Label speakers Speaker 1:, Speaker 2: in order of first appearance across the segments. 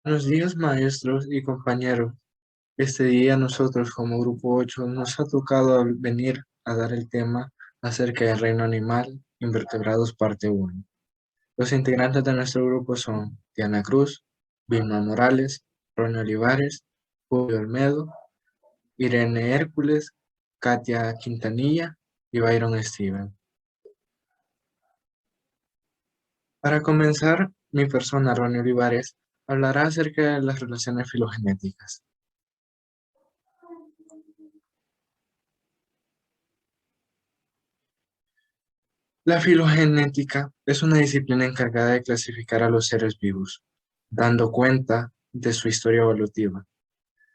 Speaker 1: Buenos días, maestros y compañeros. Este día nosotros como Grupo 8 nos ha tocado venir a dar el tema acerca del reino animal, invertebrados parte uno. Los integrantes de nuestro grupo son Diana Cruz, Vilma Morales, Ronnie Olivares, Julio Olmedo, Irene Hércules, Katia Quintanilla y Byron Steven. Para comenzar, mi persona, Ronnie Olivares, hablará acerca de las relaciones filogenéticas. La filogenética es una disciplina encargada de clasificar a los seres vivos, dando cuenta de su historia evolutiva,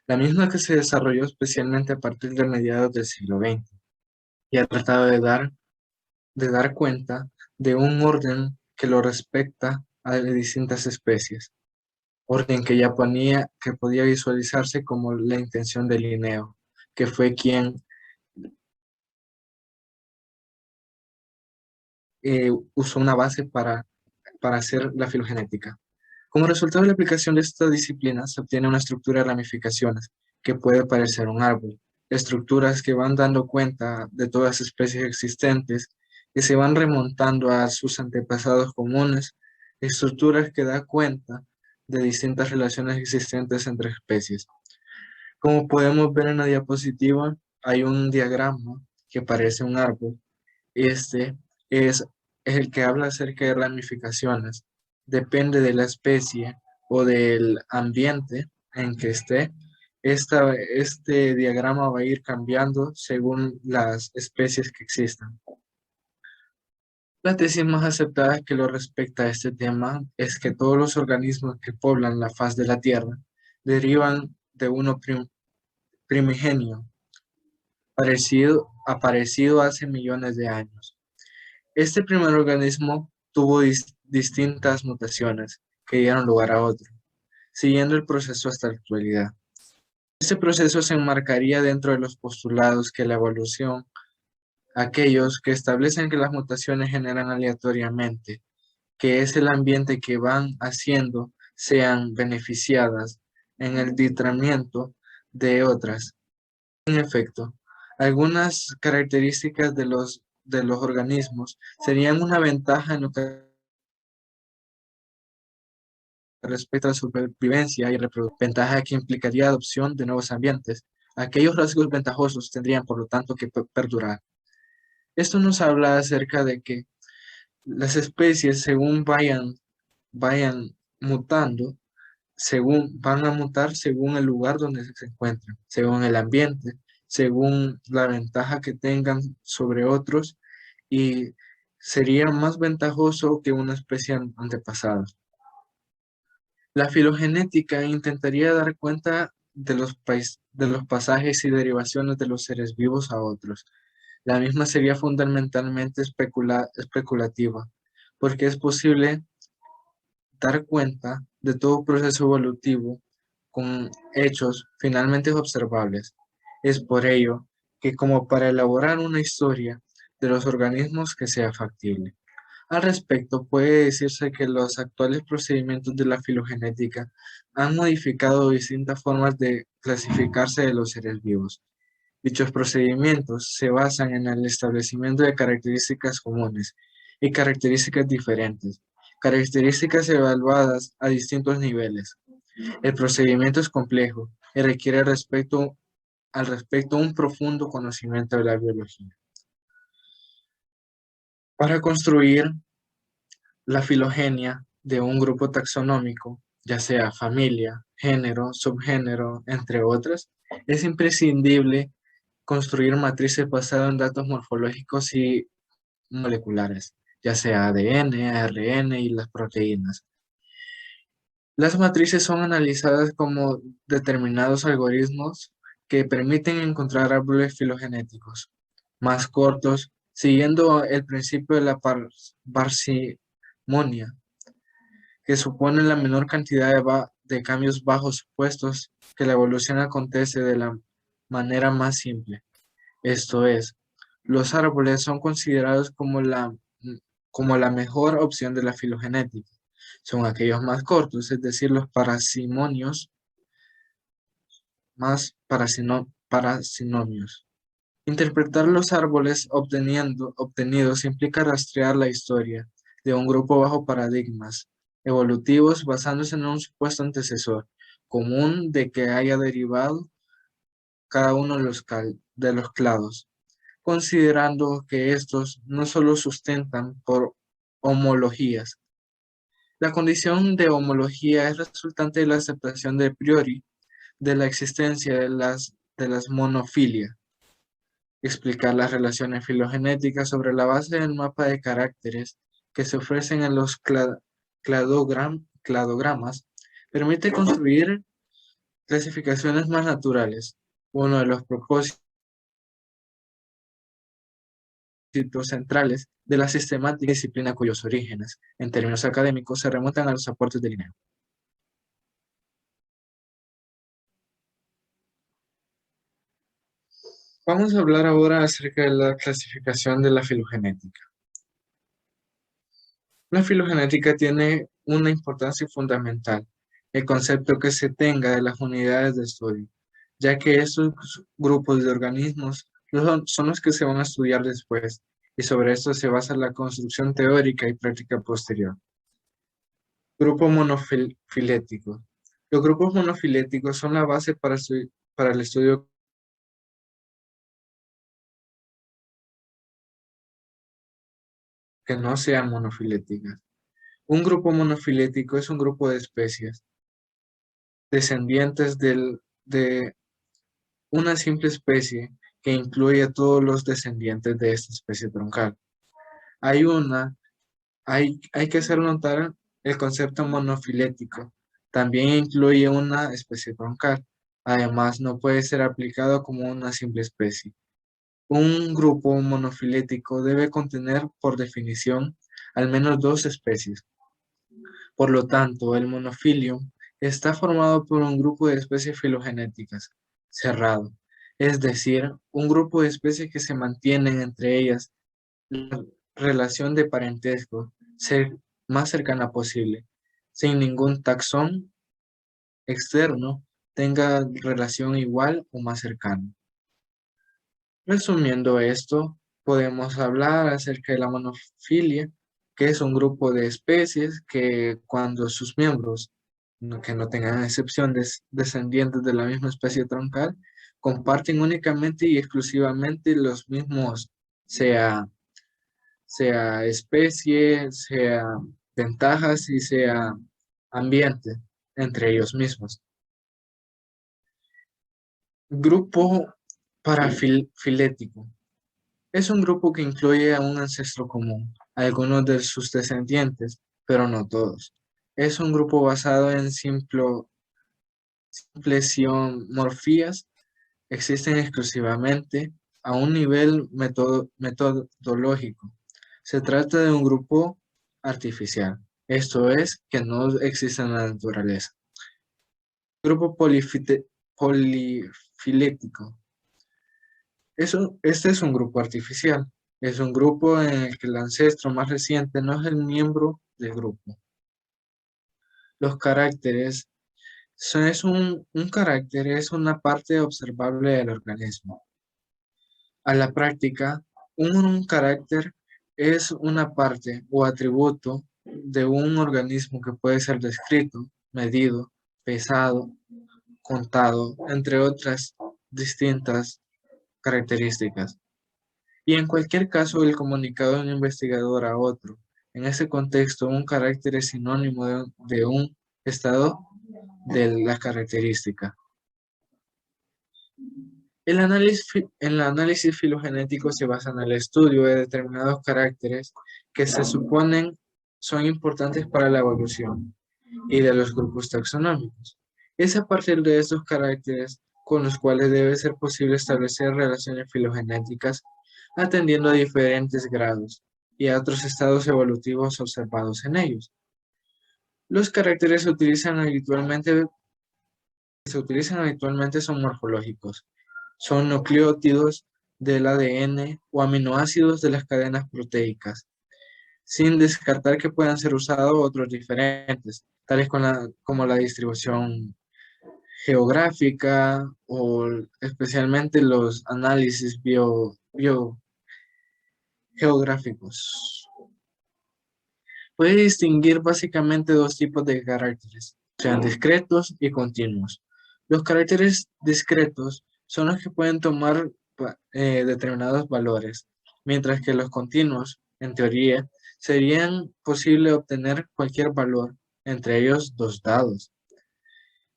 Speaker 1: la misma que se desarrolló especialmente a partir de mediados del siglo XX y ha tratado de dar cuenta de un orden que lo respecta a distintas especies, orden que podía visualizarse como la intención de Linneo, que fue quien usó una base para hacer la filogenética. Como resultado de la aplicación de esta disciplina, se obtiene una estructura de ramificaciones que puede parecer un árbol, estructuras que van dando cuenta de todas las especies existentes, que se van remontando a sus antepasados comunes, estructuras que dan cuenta de distintas relaciones existentes entre especies. Como podemos ver en la diapositiva, hay un diagrama que parece un árbol. Este es el que habla acerca de ramificaciones. Depende de la especie o del ambiente en que esté. Este diagrama va a ir cambiando según las especies que existan. La tesis más aceptada que lo respecta a este tema es que todos los organismos que poblan la faz de la Tierra derivan de uno primigenio, aparecido hace millones de años. Este primer organismo tuvo distintas mutaciones que dieron lugar a otro, siguiendo el proceso hasta la actualidad. Este proceso se enmarcaría dentro de los postulados que la evolución, aquellos que establecen que las mutaciones generan aleatoriamente, que es el ambiente que van haciendo sean beneficiadas en el detrimento de otras. En efecto, algunas características de los organismos serían una ventaja en lo que respecta a la supervivencia y reproducción, ventaja que implicaría adopción de nuevos ambientes. Aquellos rasgos ventajosos tendrían, por lo tanto, que perdurar. Esto nos habla acerca de que las especies, según vayan mutando, van a mutar según el lugar donde se encuentran, según el ambiente, según la ventaja que tengan sobre otros y sería más ventajoso que una especie antepasada. La filogenética intentaría dar cuenta de los pasajes y derivaciones de los seres vivos a otros. La misma sería fundamentalmente especulativa, porque es posible dar cuenta de todo proceso evolutivo con hechos finalmente observables. Es por ello que como para elaborar una historia de los organismos que sea factible. Al respecto, puede decirse que los actuales procedimientos de la filogenética han modificado distintas formas de clasificarse de los seres vivos. Dichos procedimientos se basan en el establecimiento de características comunes y características diferentes, características evaluadas a distintos niveles. El procedimiento es complejo y requiere al respecto un profundo conocimiento de la biología. Para construir la filogenia de un grupo taxonómico, ya sea familia, género, subgénero, entre otras, es imprescindible construir matrices basadas en datos morfológicos y moleculares, ya sea ADN, ARN y las proteínas. Las matrices son analizadas como determinados algoritmos que permiten encontrar árboles filogenéticos más cortos, siguiendo el principio de la parsimonia, que supone la menor cantidad de cambios bajos supuestos que la evolución acontece de la manera más simple. Esto es, los árboles son considerados como la mejor opción de la filogenética, son aquellos más cortos, es decir, los parasimonios más parasinomios. Interpretar los árboles obtenidos implica rastrear la historia de un grupo bajo paradigmas evolutivos basándose en un supuesto antecesor común de que haya derivado cada uno de los clados, considerando que estos no solo sustentan por homologías. La condición de homología es resultante de la aceptación de priori de la existencia de las monofilias. Explicar las relaciones filogenéticas sobre la base del mapa de caracteres que se ofrecen en los cladogramas permite construir clasificaciones más naturales. Uno de los propósitos centrales de la sistemática disciplina cuyos orígenes, en términos académicos, se remontan a los aportes de Linneo. Vamos a hablar ahora acerca de la clasificación de la filogenética. La filogenética tiene una importancia fundamental, el concepto que se tenga de las unidades de estudio, ya que estos grupos de organismos son los que se van a estudiar después, y sobre esto se basa la construcción teórica y práctica posterior. Grupo monofilético. Los grupos monofiléticos son la base para el estudio que no sean monofiléticas. Un grupo monofilético es un grupo de especies descendientes de una simple especie que incluye a todos los descendientes de esta especie troncal. Hay que hacer notar el concepto monofilético. También incluye una especie troncal. Además, no puede ser aplicado como una simple especie. Un grupo monofilético debe contener, por definición, al menos dos especies. Por lo tanto, el monofilium está formado por un grupo de especies filogenéticas cerrado, es decir, un grupo de especies que se mantienen entre ellas la relación de parentesco más cercana posible, sin ningún taxón externo tenga relación igual o más cercana. Resumiendo esto, podemos hablar acerca de la monofilia, que es un grupo de especies que cuando sus miembros, que no tengan excepciones descendientes de la misma especie troncal, comparten únicamente y exclusivamente los mismos, sea, sea especie, sea ventajas y sea ambiente entre ellos mismos. Grupo parafilético. Es un grupo que incluye a un ancestro común, algunos de sus descendientes, pero no todos. Es un grupo basado en simplesiomorfías, existen exclusivamente a un nivel metodológico. Se trata de un grupo artificial, esto es, que no existe en la naturaleza. Grupo polifilético. Este es un grupo artificial. Es un grupo en el que el ancestro más reciente no es el miembro del grupo. Los caracteres. Un carácter es una parte observable del organismo. A la práctica, un carácter es una parte o atributo de un organismo que puede ser descrito, medido, pesado, contado, entre otras distintas características. Y en cualquier caso, el comunicado de un investigador a otro. En ese contexto, un carácter es sinónimo de un estado de la característica. El análisis filogenético se basa en el estudio de determinados caracteres que se suponen son importantes para la evolución y de los grupos taxonómicos. Es a partir de estos caracteres con los cuales debe ser posible establecer relaciones filogenéticas atendiendo a diferentes grados y a otros estados evolutivos observados en ellos. Los caracteres se utilizan habitualmente son morfológicos. Son nucleótidos del ADN o aminoácidos de las cadenas proteicas. sin descartar que puedan ser usados otros diferentes, tales como la distribución geográfica o especialmente los análisis biogeográficos. Puede distinguir básicamente dos tipos de caracteres, sean discretos y continuos. Los caracteres discretos son los que pueden tomar determinados valores, mientras que los continuos, en teoría, serían posible obtener cualquier valor, entre ellos dos dados.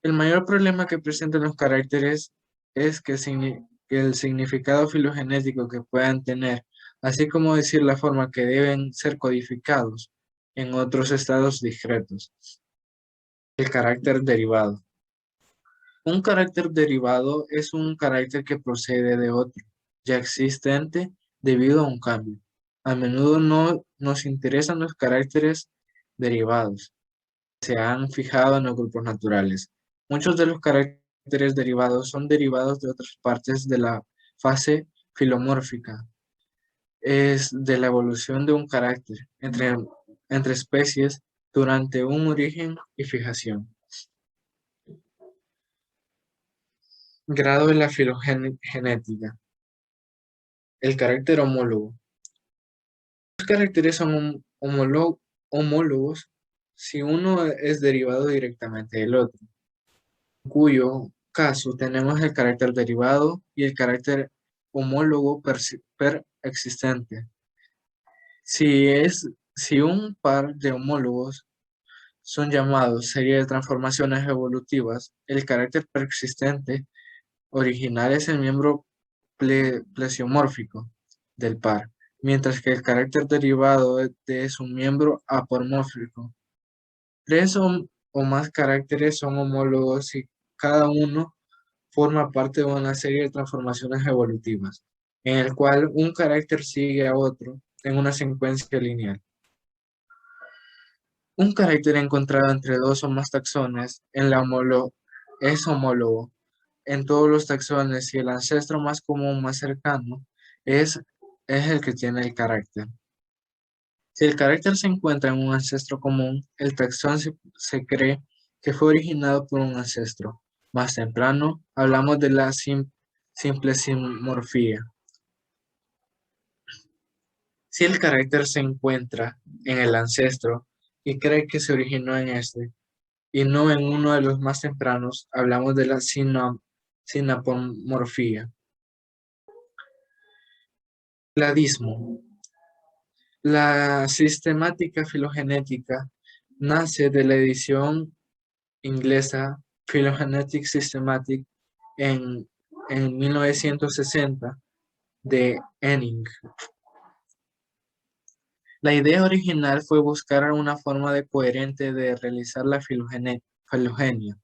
Speaker 1: El mayor problema que presentan los caracteres es que el significado filogenético que puedan tener, así como decir la forma que deben ser codificados en otros estados discretos. El carácter derivado. Un carácter derivado es un carácter que procede de otro, ya existente debido a un cambio. A menudo no nos interesan los caracteres derivados se han fijado en los grupos naturales. Muchos de los caracteres derivados son derivados de otras partes de la fase filomórfica. Es de la evolución de un carácter entre especies durante un origen y fijación. Grado de la filogenética. El carácter homólogo. Los caracteres son homólogos si uno es derivado directamente del otro, en cuyo caso tenemos el carácter derivado y el carácter homólogo existente. Si un par de homólogos son llamados serie de transformaciones evolutivas, el carácter persistente original es el miembro plesiomórfico del par, mientras que el carácter derivado es un miembro apomórfico. Tres o más caracteres son homólogos y cada uno forma parte de una serie de transformaciones evolutivas, en el cual un carácter sigue a otro en una secuencia lineal. Un carácter encontrado entre dos o más taxones es homólogo en todos los taxones y el ancestro más común, más cercano, es el que tiene el carácter. Si el carácter se encuentra en un ancestro común, el taxón se cree que fue originado por un ancestro. Más temprano, hablamos de la simple simorfía. Si el carácter se encuentra en el ancestro y cree que se originó en este, y no en uno de los más tempranos, hablamos de la sinapomorfía. Cladismo. La sistemática filogenética nace de la edición inglesa Phylogenetic Systematic en, en 1960 de Enning. La idea original fue buscar una forma coherente de realizar la filogenia,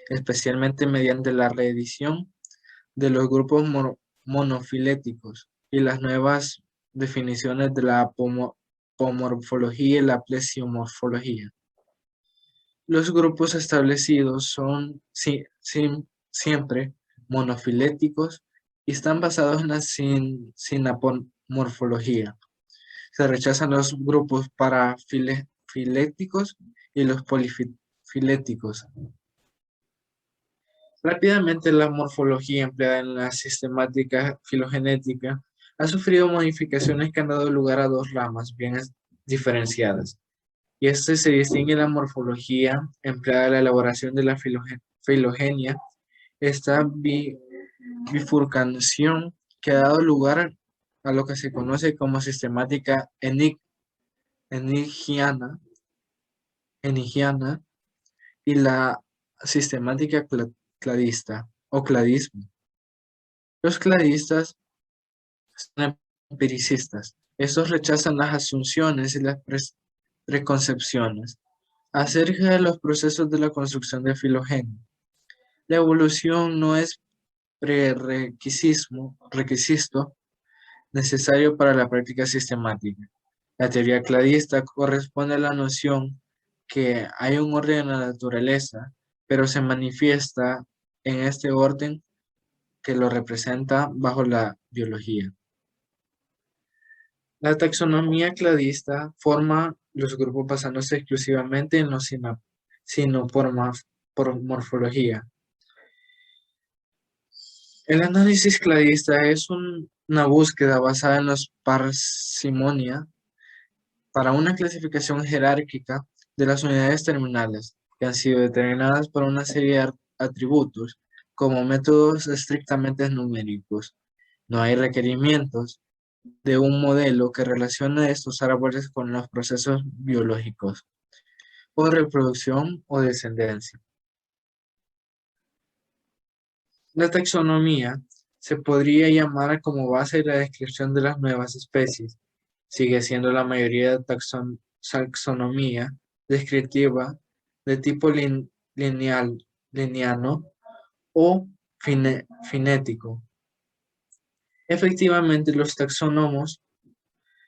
Speaker 1: especialmente mediante la reedición de los grupos monofiléticos y las nuevas definiciones de la pomorfología y la plesiomorfología. Los grupos establecidos son siempre monofiléticos y están basados en la sinapomorfología. Se rechazan los grupos parafiléticos y los polifiléticos. Rápidamente la morfología empleada en la sistemática filogenética ha sufrido modificaciones que han dado lugar a dos ramas bien diferenciadas. Y se distingue la morfología empleada en la elaboración de la filogenia, esta bifurcación que ha dado lugar a lo que se conoce como sistemática enigiana y la sistemática cladista o cladismo. Los cladistas son empiricistas. Estos rechazan las asunciones y las preconcepciones acerca de los procesos de la construcción de filogenia. La evolución no es requisito necesario para la práctica sistemática. La teoría cladista corresponde a la noción que hay un orden en la naturaleza, pero se manifiesta en este orden que lo representa bajo la biología. La taxonomía cladista forma los grupos basándose exclusivamente en los sino por morfología. El análisis cladista es una búsqueda basada en los parsimonia para una clasificación jerárquica de las unidades terminales que han sido determinadas por una serie de atributos como métodos estrictamente numéricos. No hay requerimientos de un modelo que relacione estos árboles con los procesos biológicos o reproducción o descendencia. La taxonomía se podría llamar como base la descripción de las nuevas especies. Sigue siendo la mayoría de taxonomía descriptiva de tipo lineano o finético. Efectivamente, los taxónomos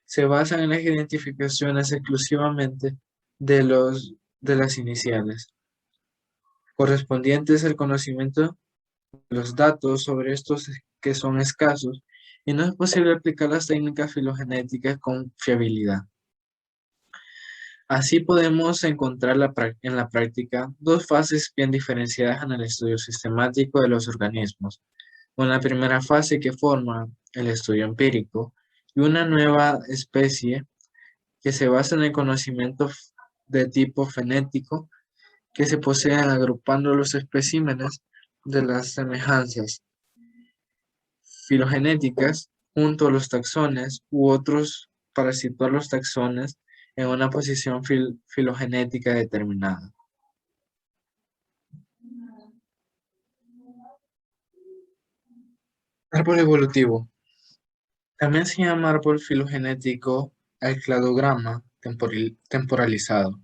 Speaker 1: se basan en las identificaciones exclusivamente de las iniciales, correspondientes al conocimiento de los datos sobre estos que son escasos, y no es posible aplicar las técnicas filogenéticas con fiabilidad. Así podemos encontrar en la práctica dos fases bien diferenciadas en el estudio sistemático de los organismos. Una primera fase que forma el estudio empírico y una nueva especie que se basa en el conocimiento de tipo fenético que se poseen agrupando los especímenes de las semejanzas filogenéticas junto a los taxones u otros para situar los taxones en una posición filogenética determinada. Árbol evolutivo. También se llama árbol filogenético al cladograma temporalizado.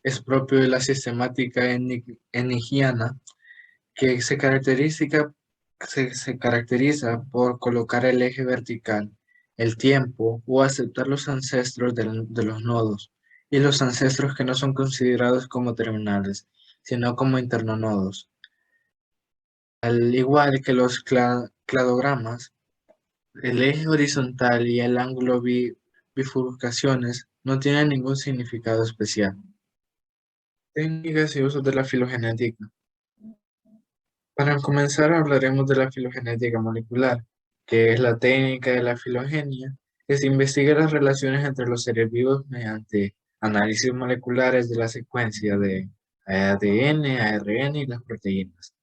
Speaker 1: Es propio de la sistemática enigiana que se caracteriza por colocar el eje vertical, el tiempo o aceptar los ancestros de los nodos y los ancestros que no son considerados como terminales, sino como internodos. Al igual que los cladogramas, el eje horizontal y el ángulo bifurcaciones no tienen ningún significado especial. Técnicas y usos de la filogenética. Para comenzar hablaremos de la filogenética molecular, que es la técnica de la filogenia que se investiga las relaciones entre los seres vivos mediante análisis moleculares de la secuencia de ADN, ARN y las proteínas.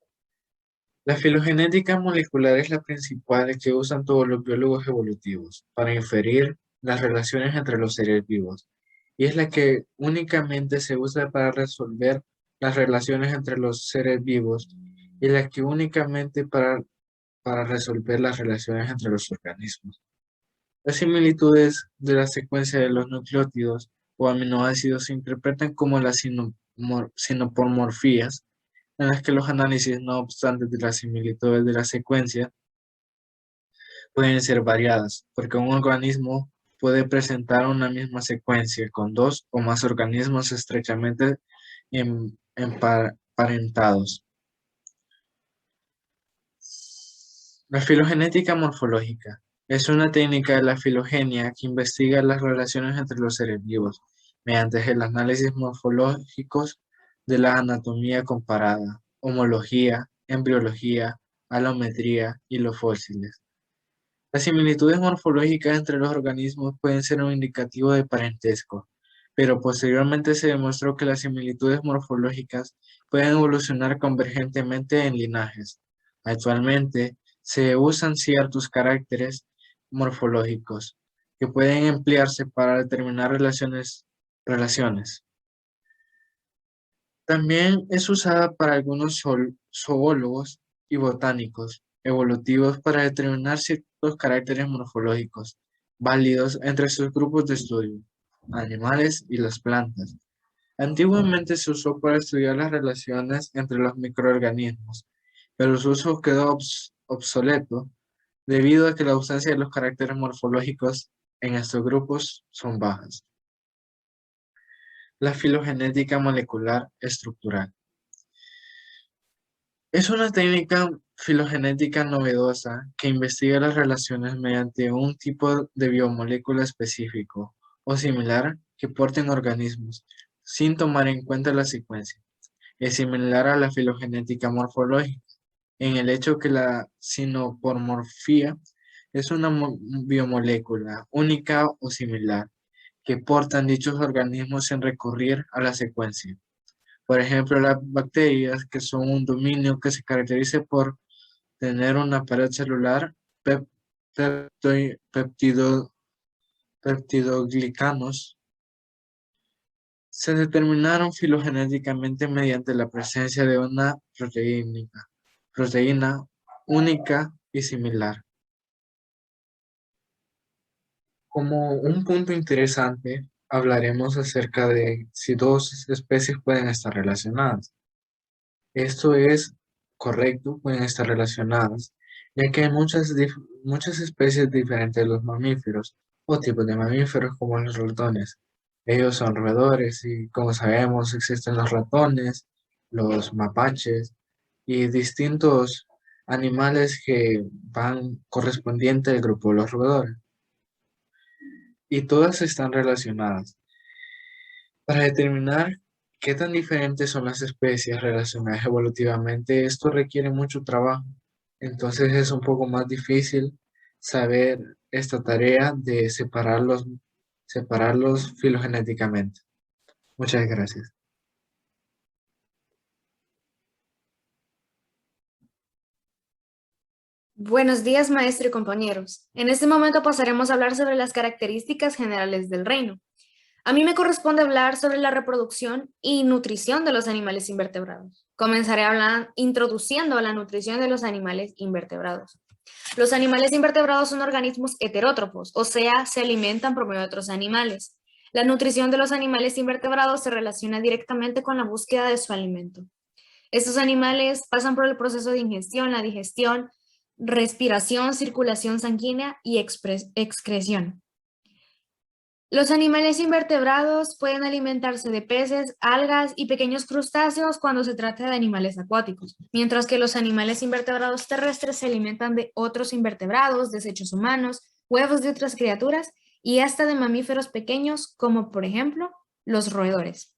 Speaker 1: La filogenética molecular es la principal que usan todos los biólogos evolutivos para inferir las relaciones entre los seres vivos, y es la que únicamente se usa para resolver las relaciones entre los seres vivos y la que únicamente para resolver las relaciones entre los organismos. Las similitudes de la secuencia de los nucleótidos o aminoácidos se interpretan como las sinopomorfías, en las que los análisis, no obstante de las similitudes de la secuencia, pueden ser variadas, porque un organismo puede presentar una misma secuencia con dos o más organismos estrechamente emparentados. La filogenética morfológica es una técnica de la filogenia que investiga las relaciones entre los seres vivos mediante el análisis morfológicos de la anatomía comparada, homología, embriología, alometría y los fósiles. Las similitudes morfológicas entre los organismos pueden ser un indicativo de parentesco, pero posteriormente se demostró que las similitudes morfológicas pueden evolucionar convergentemente en linajes. Actualmente se usan ciertos caracteres morfológicos que pueden emplearse para determinar relaciones. También es usada para algunos zoólogos y botánicos evolutivos para determinar ciertos caracteres morfológicos válidos entre sus grupos de estudio, animales y las plantas. Antiguamente se usó para estudiar las relaciones entre los microorganismos, pero su uso quedó obsoleto debido a que la ausencia de los caracteres morfológicos en estos grupos son bajas. La filogenética molecular estructural. Es una técnica filogenética novedosa que investiga las relaciones mediante un tipo de biomolécula específico o similar que porten organismos, sin tomar en cuenta la secuencia. Es similar a la filogenética morfológica, en el hecho que la sinopomorfía es una biomolécula única o similar que portan dichos organismos sin recurrir a la secuencia. Por ejemplo, las bacterias, que son un dominio que se caracteriza por tener una pared celular, peptido- peptidoglicanos, se determinaron filogenéticamente mediante la presencia de una proteína única y similar. Como un punto interesante, hablaremos acerca de si dos especies pueden estar relacionadas. Esto es correcto, pueden estar relacionadas, ya que hay muchas especies diferentes de los mamíferos o tipos de mamíferos como los ratones. Ellos son roedores y como sabemos existen los ratones, los mapaches y distintos animales que van correspondiente al grupo de los roedores. Y todas están relacionadas. Para determinar qué tan diferentes son las especies relacionadas evolutivamente, esto requiere mucho trabajo. Entonces es un poco más difícil saber esta tarea de separarlos filogenéticamente. Muchas gracias.
Speaker 2: Buenos días, maestro y compañeros. En este momento pasaremos a hablar sobre las características generales del reino. A mí me corresponde hablar sobre la reproducción y nutrición de los animales invertebrados. Comenzaré introduciendo la nutrición de los animales invertebrados. Los animales invertebrados son organismos heterótrofos, o sea, se alimentan por medio de otros animales. La nutrición de los animales invertebrados se relaciona directamente con la búsqueda de su alimento. Estos animales pasan por el proceso de ingestión, la digestión, respiración, circulación sanguínea y excreción. Los animales invertebrados pueden alimentarse de peces, algas y pequeños crustáceos cuando se trata de animales acuáticos, mientras que los animales invertebrados terrestres se alimentan de otros invertebrados, desechos humanos, huevos de otras criaturas y hasta de mamíferos pequeños como por ejemplo los roedores.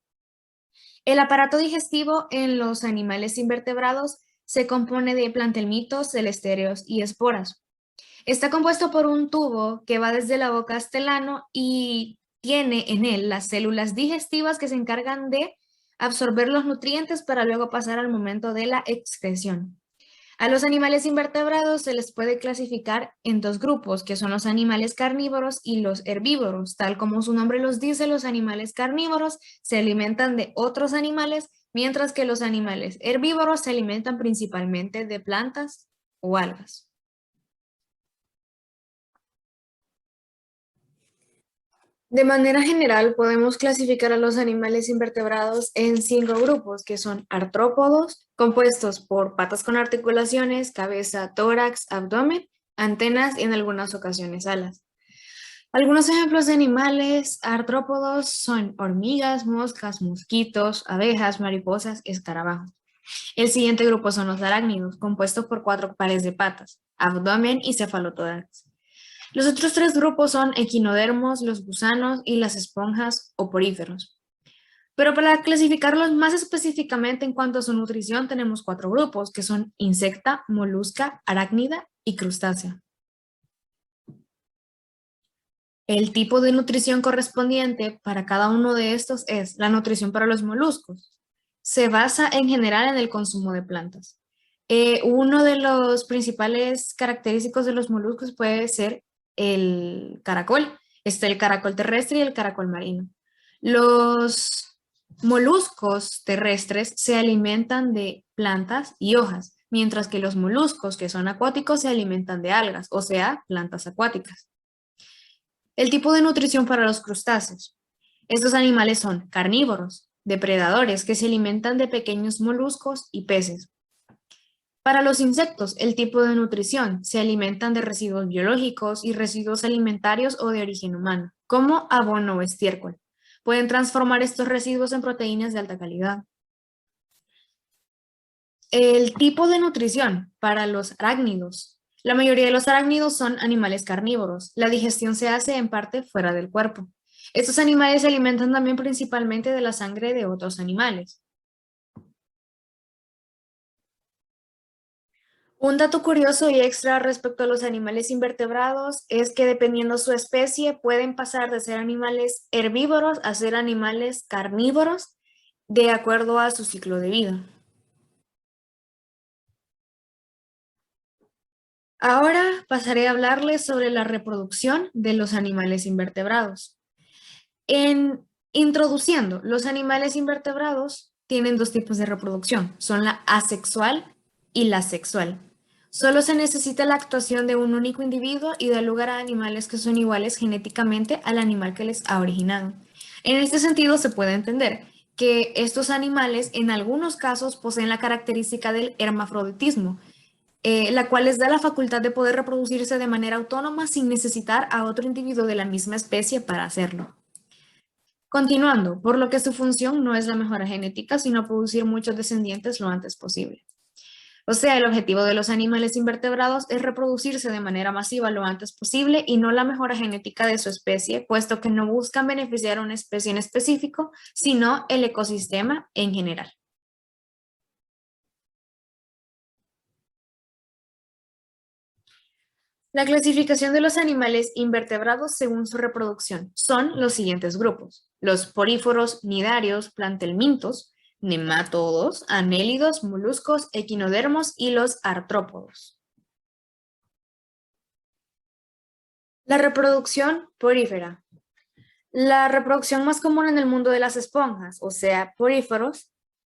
Speaker 2: El aparato digestivo en los animales invertebrados se compone de plantelmitos, celestéreos y esporas. Está compuesto por un tubo que va desde la boca hasta el ano y tiene en él las células digestivas que se encargan de absorber los nutrientes para luego pasar al momento de la excreción. A los animales invertebrados se les puede clasificar en dos grupos, que son los animales carnívoros y los herbívoros. Tal como su nombre los dice, los animales carnívoros se alimentan de otros animales, mientras que los animales herbívoros se alimentan principalmente de plantas o algas. De manera general, podemos clasificar a los animales invertebrados en 5 grupos, que son artrópodos, compuestos por patas con articulaciones, cabeza, tórax, abdomen, antenas y en algunas ocasiones alas. Algunos ejemplos de animales artrópodos son hormigas, moscas, mosquitos, abejas, mariposas, escarabajos. El siguiente grupo son los arácnidos, compuestos por 4 pares de patas, abdomen y cefalotórax. Los otros 3 grupos son equinodermos, los gusanos y las esponjas o poríferos. Pero para clasificarlos más específicamente en cuanto a su nutrición, tenemos 4 grupos, que son insecta, molusca, arácnida y crustácea. El tipo de nutrición correspondiente para cada uno de estos es la nutrición para los moluscos. Se basa en general en el consumo de plantas. Uno de los principales característicos de los moluscos puede ser el caracol. Está el caracol terrestre y el caracol marino. Los moluscos terrestres se alimentan de plantas y hojas, mientras que los moluscos que son acuáticos se alimentan de algas, o sea, plantas acuáticas. El tipo de nutrición para los crustáceos. Estos animales son carnívoros, depredadores que se alimentan de pequeños moluscos y peces. Para los insectos, el tipo de nutrición se alimentan de residuos biológicos y residuos alimentarios o de origen humano, como abono o estiércol. Pueden transformar estos residuos en proteínas de alta calidad. El tipo de nutrición para los arácnidos. La mayoría de los arácnidos son animales carnívoros. La digestión se hace en parte fuera del cuerpo. Estos animales se alimentan también principalmente de la sangre de otros animales. Un dato curioso y extra respecto a los animales invertebrados es que dependiendo su especie pueden pasar de ser animales herbívoros a ser animales carnívoros de acuerdo a su ciclo de vida. Ahora pasaré a hablarles sobre la reproducción de los animales invertebrados. En introduciendo, los animales invertebrados tienen dos tipos de reproducción, son la asexual y la sexual. Solo se necesita la actuación de un único individuo y da lugar a animales que son iguales genéticamente al animal que les ha originado. En este sentido, se puede entender que estos animales en algunos casos poseen la característica del hermafroditismo, la cual les da la facultad de poder reproducirse de manera autónoma sin necesitar a otro individuo de la misma especie para hacerlo. Continuando, por lo que su función no es la mejora genética, sino producir muchos descendientes lo antes posible. O sea, el objetivo de los animales invertebrados es reproducirse de manera masiva lo antes posible y no la mejora genética de su especie, puesto que no buscan beneficiar a una especie en específico, sino el ecosistema en general. La clasificación de los animales invertebrados según su reproducción son los siguientes grupos: los poríferos, nidarios, plantelmintos, nemátodos, anélidos, moluscos, equinodermos y los artrópodos. La reproducción porífera. La reproducción más común en el mundo de las esponjas, o sea, poríferos,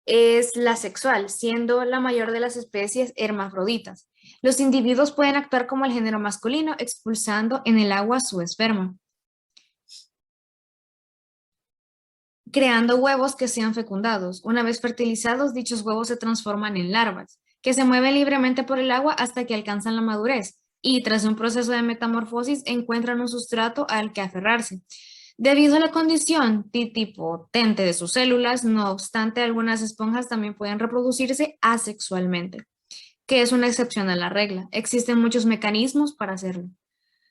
Speaker 2: es la sexual, siendo la mayor de las especies hermafroditas. Los individuos pueden actuar como el género masculino, expulsando en el agua su esperma, creando huevos que sean fecundados. Una vez fertilizados, dichos huevos se transforman en larvas, que se mueven libremente por el agua hasta que alcanzan la madurez, y tras un proceso de metamorfosis encuentran un sustrato al que aferrarse. Debido a la condición titipotente de sus células, no obstante, algunas esponjas también pueden reproducirse asexualmente, que es una excepción a la regla. Existen muchos mecanismos para hacerlo,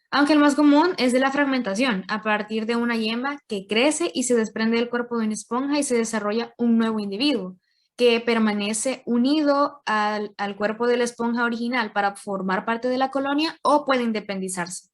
Speaker 2: aunque el más común es de la fragmentación, a partir de una yema que crece y se desprende del cuerpo de una esponja y se desarrolla un nuevo individuo, que permanece unido al cuerpo de la esponja original para formar parte de la colonia o puede independizarse.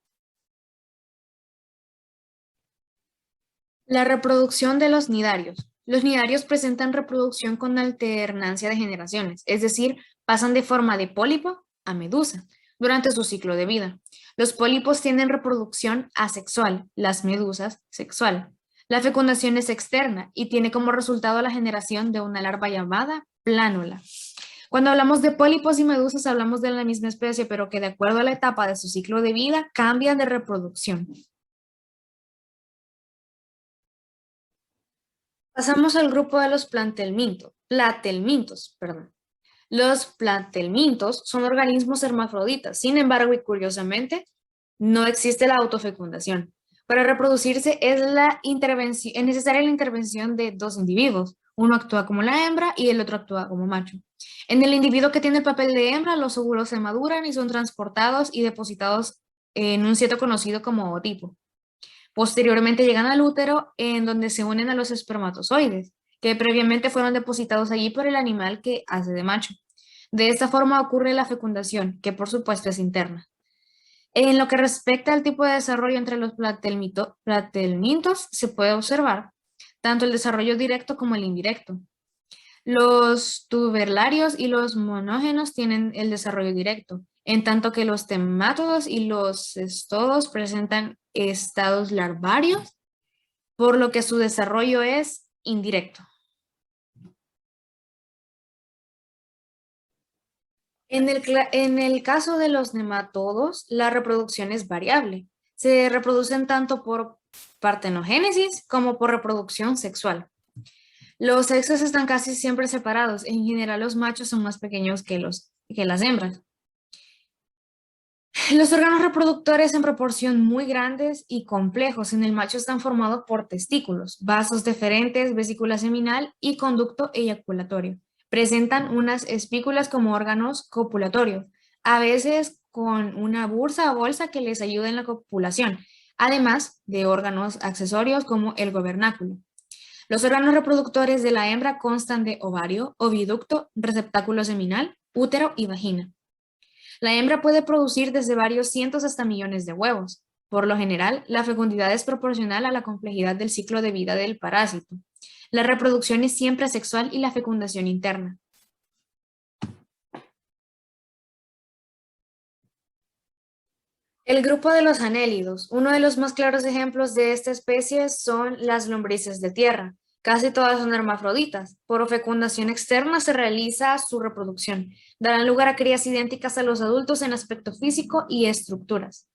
Speaker 2: La reproducción de los nidarios. Los nidarios presentan reproducción con alternancia de generaciones, es decir, pasan de forma de pólipo a medusa durante su ciclo de vida. Los pólipos tienen reproducción asexual, las medusas sexual. La fecundación es externa y tiene como resultado la generación de una larva llamada plánula. Cuando hablamos de pólipos y medusas hablamos de la misma especie, pero que de acuerdo a la etapa de su ciclo de vida cambian de reproducción. Pasamos al grupo de los platelmintos. Los platelmintos son organismos hermafroditas, sin embargo, y curiosamente, no existe la autofecundación. Para reproducirse es necesaria la intervención de dos individuos. Uno actúa como la hembra y el otro actúa como macho. En el individuo que tiene el papel de hembra, los óvulos se maduran y son transportados y depositados en un sitio conocido como ootipo. Posteriormente llegan al útero, en donde se unen a los espermatozoides, que previamente fueron depositados allí por el animal que hace de macho. De esta forma ocurre la fecundación, que por supuesto es interna. En lo que respecta al tipo de desarrollo entre los platelmintos, se puede observar tanto el desarrollo directo como el indirecto. Los tubularios y los monógenos tienen el desarrollo directo, en tanto que los temátodos y los cestodos presentan estados larvarios, por lo que su desarrollo es indirecto. En el caso de los nematodos, la reproducción es variable. Se reproducen tanto por partenogénesis como por reproducción sexual. Los sexos están casi siempre separados. En general, los machos son más pequeños que las hembras. Los órganos reproductores en proporción muy grandes y complejos en el macho están formados por testículos, vasos deferentes, vesícula seminal y conducto eyaculatorio. Presentan unas espículas como órganos copulatorios, a veces con una bursa o bolsa que les ayuda en la copulación, además de órganos accesorios como el gobernáculo. Los órganos reproductores de la hembra constan de ovario, oviducto, receptáculo seminal, útero y vagina. La hembra puede producir desde varios cientos hasta millones de huevos. Por lo general, la fecundidad es proporcional a la complejidad del ciclo de vida del parásito. La reproducción es siempre asexual y la fecundación interna. El grupo de los anélidos. Uno de los más claros ejemplos de esta especie son las lombrices de tierra. Casi todas son hermafroditas. Por fecundación externa se realiza su reproducción. Darán lugar a crías idénticas a los adultos en aspecto físico y estructuras.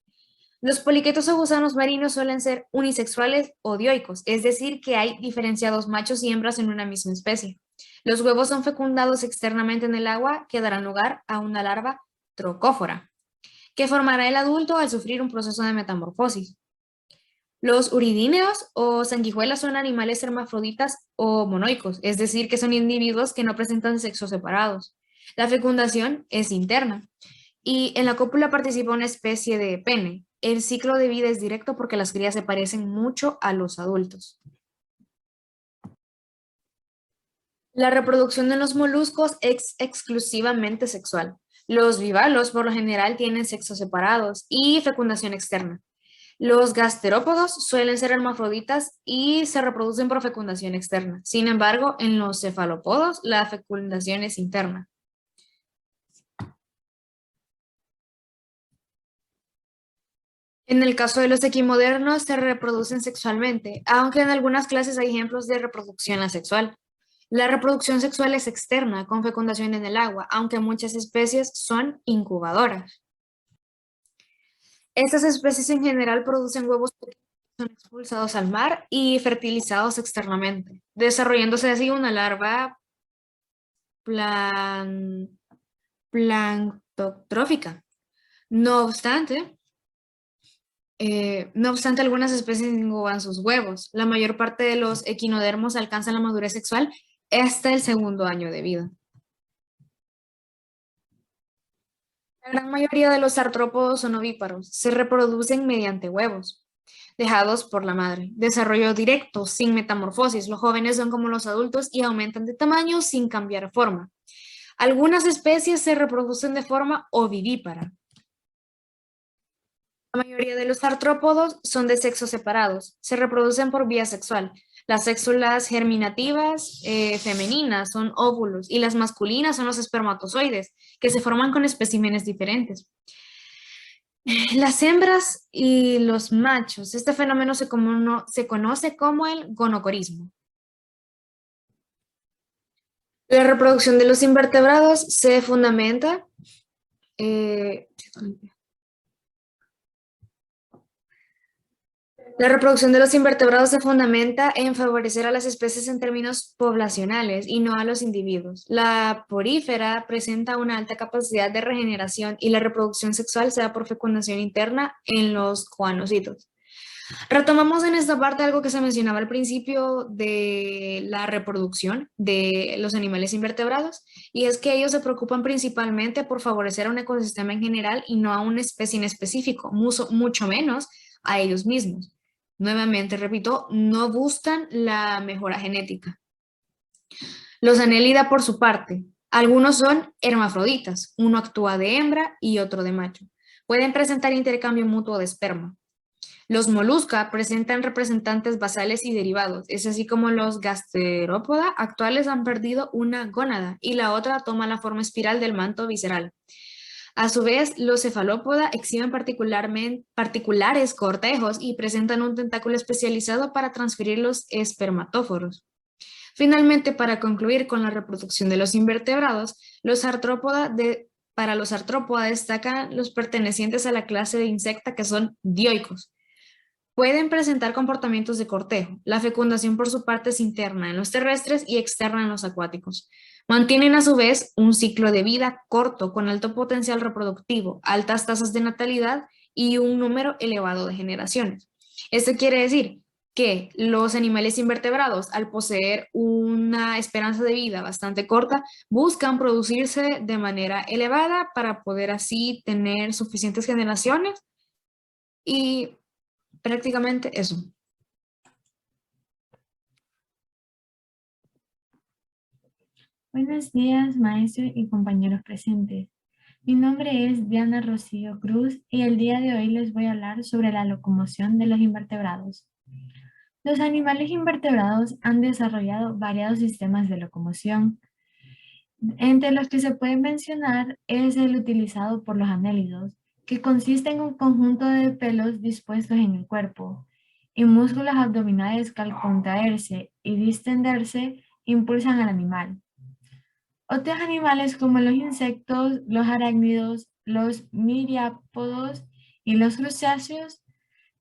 Speaker 2: Los poliquetos o gusanos marinos suelen ser unisexuales o dioicos, es decir, que hay diferenciados machos y hembras en una misma especie. Los huevos son fecundados externamente en el agua que darán lugar a una larva trocófora, que formará el adulto al sufrir un proceso de metamorfosis. Los uridíneos o sanguijuelas son animales hermafroditas o monoicos, es decir, que son individuos que no presentan sexos separados. La fecundación es interna y en la cópula participa una especie de pene. El ciclo de vida es directo porque las crías se parecen mucho a los adultos. La reproducción de los moluscos es exclusivamente sexual. Los bivalvos por lo general tienen sexos separados y fecundación externa. Los gasterópodos suelen ser hermafroditas y se reproducen por fecundación externa. Sin embargo, en los cefalópodos la fecundación es interna. En el caso de los equimodernos se reproducen sexualmente, aunque en algunas clases hay ejemplos de reproducción asexual. La reproducción sexual es externa, con fecundación en el agua, aunque muchas especies son incubadoras. Estas especies en general producen huevos pequeños que son expulsados al mar y fertilizados externamente, desarrollándose así una larva planctotrófica. No obstante, algunas especies incuban sus huevos. La mayor parte de los equinodermos alcanzan la madurez sexual hasta el segundo año de vida. La gran mayoría de los artrópodos son ovíparos. Se reproducen mediante huevos, dejados por la madre. Desarrollo directo, sin metamorfosis. Los jóvenes son como los adultos y aumentan de tamaño sin cambiar forma. Algunas especies se reproducen de forma ovivípara. La mayoría de los artrópodos son de sexos separados. Se reproducen por vía sexual. Las células germinativas femeninas son óvulos y las masculinas son los espermatozoides, que se forman con especímenes diferentes. Las hembras y los machos, este fenómeno se conoce como el gonocorismo. La reproducción de los invertebrados se fundamenta La reproducción de los invertebrados se fundamenta en favorecer a las especies en términos poblacionales y no a los individuos. La porífera presenta una alta capacidad de regeneración y la reproducción sexual se da por fecundación interna en los coanocitos. Retomamos en esta parte algo que se mencionaba al principio de la reproducción de los animales invertebrados, y es que ellos se preocupan principalmente por favorecer a un ecosistema en general y no a una especie en específico, mucho menos a ellos mismos. Nuevamente, repito, no buscan la mejora genética. Los anélida, por su parte, algunos son hermafroditas, uno actúa de hembra y otro de macho. Pueden presentar intercambio mutuo de esperma. Los molusca presentan representantes basales y derivados, es así como los gasterópoda actuales han perdido una gónada y la otra toma la forma espiral del manto visceral. A su vez, los cefalópoda exhiben particulares cortejos y presentan un tentáculo especializado para transferir los espermatóforos. Finalmente, para concluir con la reproducción de los invertebrados, para los artrópoda destacan los pertenecientes a la clase de insecta que son dioicos. Pueden presentar comportamientos de cortejo. La fecundación por su parte es interna en los terrestres y externa en los acuáticos. Mantienen a su vez un ciclo de vida corto con alto potencial reproductivo, altas tasas de natalidad y un número elevado de generaciones. Esto quiere decir que los animales invertebrados, al poseer una esperanza de vida bastante corta, buscan producirse de manera elevada para poder así tener suficientes generaciones y prácticamente eso.
Speaker 3: Buenos días, maestro y compañeros presentes. Mi nombre es Diana Rocío Cruz y el día de hoy les voy a hablar sobre la locomoción de los invertebrados. Los animales invertebrados han desarrollado variados sistemas de locomoción. Entre los que se puede mencionar es el utilizado por los anélidos, que consiste en un conjunto de pelos dispuestos en el cuerpo y músculos abdominales que al contraerse y distenderse impulsan al animal. Otros animales como los insectos, los arácnidos, los miriápodos y los crustáceos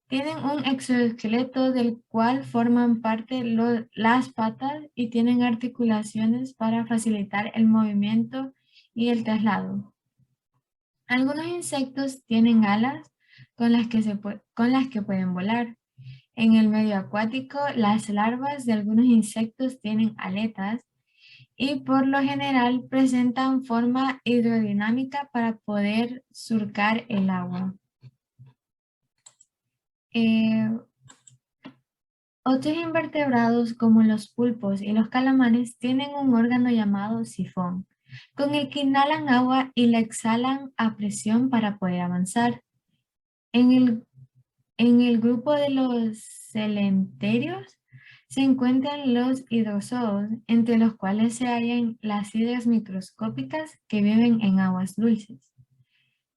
Speaker 3: tienen un exoesqueleto del cual forman parte las patas y tienen articulaciones para facilitar el movimiento y el traslado. Algunos insectos tienen alas con las que pueden volar. En el medio acuático, las larvas de algunos insectos tienen aletas y por lo general presentan forma hidrodinámica para poder surcar el agua. Otros invertebrados como los pulpos y los calamares tienen un órgano llamado sifón, con el que inhalan agua y la exhalan a presión para poder avanzar. En el grupo de los celenterios se encuentran los hidrozoos, entre los cuales se hallan las hidras microscópicas que viven en aguas dulces.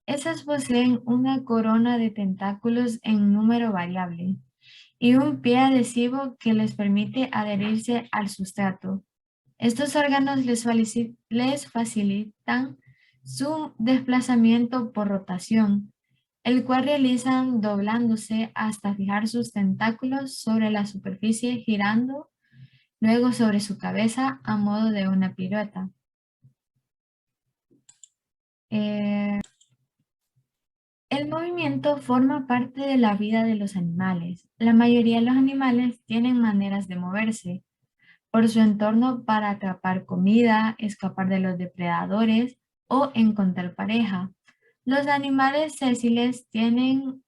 Speaker 3: Esas poseen una corona de tentáculos en número variable y un pie adhesivo que les permite adherirse al sustrato. Estos órganos les facilitan su desplazamiento por rotación, el cual realizan doblándose hasta fijar sus tentáculos sobre la superficie, girando luego sobre su cabeza a modo de una pirueta. El movimiento forma parte de la vida de los animales. La mayoría de los animales tienen maneras de moverse por su entorno para atrapar comida, escapar de los depredadores o encontrar pareja. Los animales sesiles tienen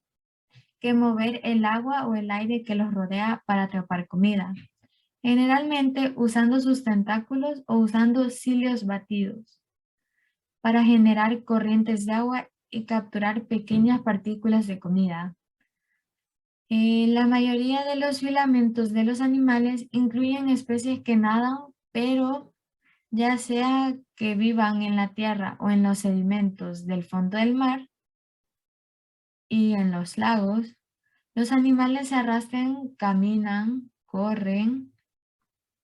Speaker 3: que mover el agua o el aire que los rodea para atrapar comida, generalmente usando sus tentáculos o usando cilios batidos para generar corrientes de agua y capturar pequeñas partículas de comida. La mayoría de los filamentos de los animales incluyen especies que nadan, pero ya sea que vivan en la tierra o en los sedimentos del fondo del mar y en los lagos, los animales se arrastran, caminan, corren,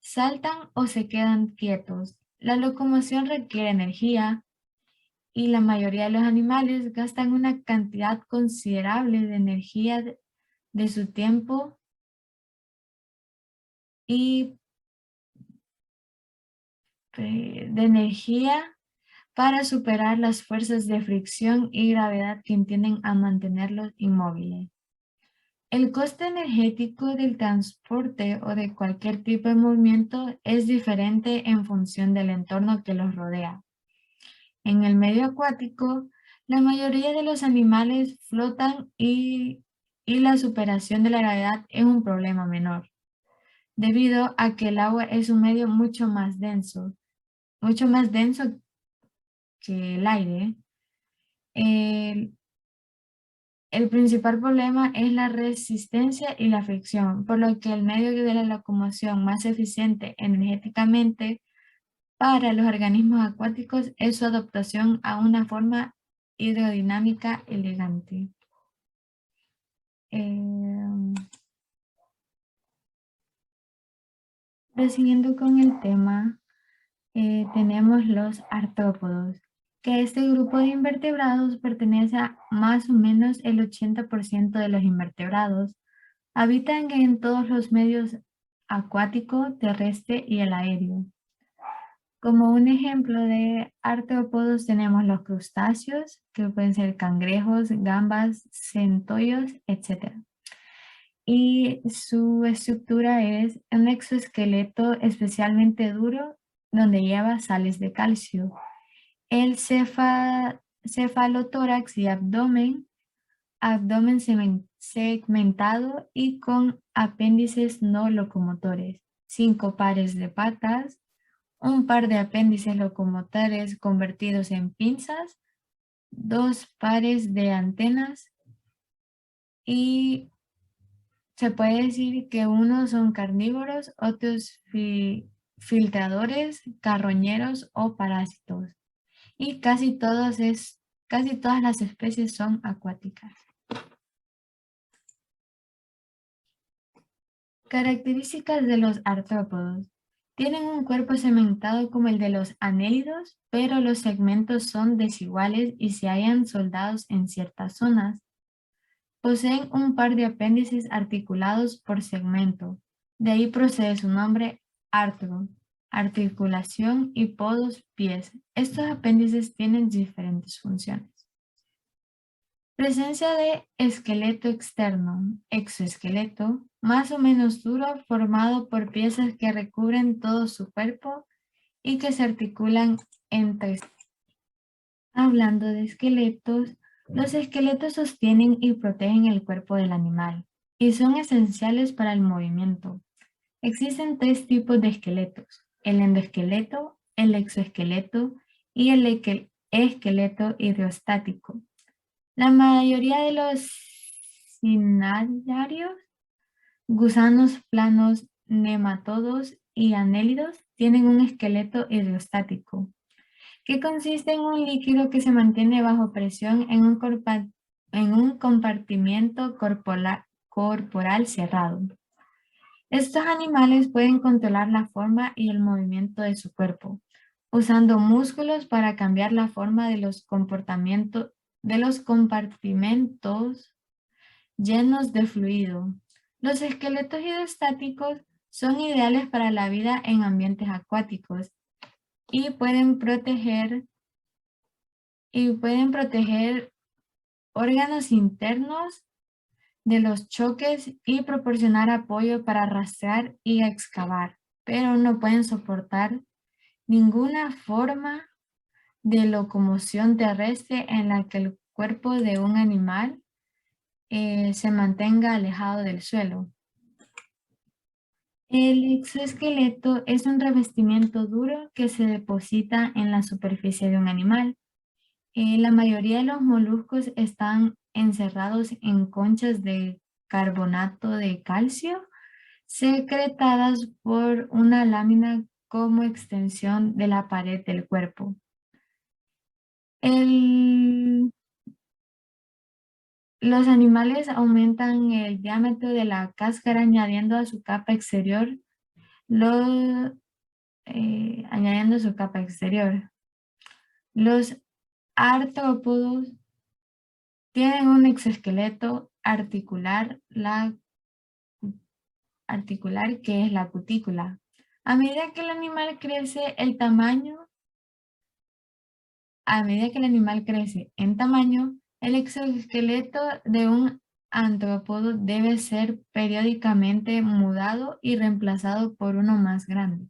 Speaker 3: saltan o se quedan quietos. La locomoción requiere energía y la mayoría de los animales gastan una cantidad considerable de energía de su tiempo y de energía para superar las fuerzas de fricción y gravedad que tienden a mantenerlos inmóviles. El coste energético del transporte o de cualquier tipo de movimiento es diferente en función del entorno que los rodea. En el medio acuático, la mayoría de los animales flotan y la superación de la gravedad es un problema menor, debido a que el agua es un medio mucho más denso que el aire. El principal problema es la resistencia y la fricción, por lo que el medio de la locomoción más eficiente energéticamente para los organismos acuáticos es su adaptación a una forma hidrodinámica elegante. Prosiguiendo con el tema, tenemos los artrópodos, que este grupo de invertebrados pertenece a más o menos el 80% de los invertebrados. Habitan en todos los medios acuático, terrestre y el aéreo. Como un ejemplo de artrópodos tenemos los crustáceos, que pueden ser cangrejos, gambas, centollos, etc. y su estructura es un exoesqueleto especialmente duro donde lleva sales de calcio. El cefalotórax y abdomen segmentado y con apéndices no locomotores, 5 pares de patas, un par de apéndices locomotores convertidos en pinzas, 2 pares de antenas y se puede decir que unos son carnívoros, otros filtradores, carroñeros o parásitos. Y casi todas las especies son acuáticas. Características de los artrópodos. Tienen un cuerpo segmentado como el de los anélidos, pero los segmentos son desiguales y se hallan soldados en ciertas zonas. Poseen un par de apéndices articulados por segmento. De ahí procede su nombre artro, articulación y podos, pies. Estos apéndices tienen diferentes funciones. Presencia de esqueleto externo, exoesqueleto, más o menos duro, formado por piezas que recubren todo su cuerpo y que se articulan entre sí. Hablando de esqueletos, los esqueletos sostienen y protegen el cuerpo del animal y son esenciales para el movimiento. Existen 3 tipos de esqueletos: el endoesqueleto, el exoesqueleto y el esqueleto hidrostático. La mayoría de los cnidarios, gusanos planos, nematodos y anélidos tienen un esqueleto hidrostático, que consiste en un líquido que se mantiene bajo presión en un compartimiento corporal cerrado. Estos animales pueden controlar la forma y el movimiento de su cuerpo, usando músculos para cambiar la forma de los compartimentos llenos de fluido. Los esqueletos hidrostáticos son ideales para la vida en ambientes acuáticos y pueden proteger órganos internos de los choques y proporcionar apoyo para arrastrar y excavar, pero no pueden soportar ninguna forma de locomoción terrestre en la que el cuerpo de un animal se mantenga alejado del suelo. El exoesqueleto es un revestimiento duro que se deposita en la superficie de un animal. La mayoría de los moluscos están encerrados en conchas de carbonato de calcio secretadas por una lámina como extensión de la pared del cuerpo. Los animales aumentan el diámetro de la cáscara añadiendo a su capa exterior. Los artrópodos tienen un exoesqueleto articular que es la cutícula. A medida que el animal crece en tamaño, el exoesqueleto de un artrópodo debe ser periódicamente mudado y reemplazado por uno más grande.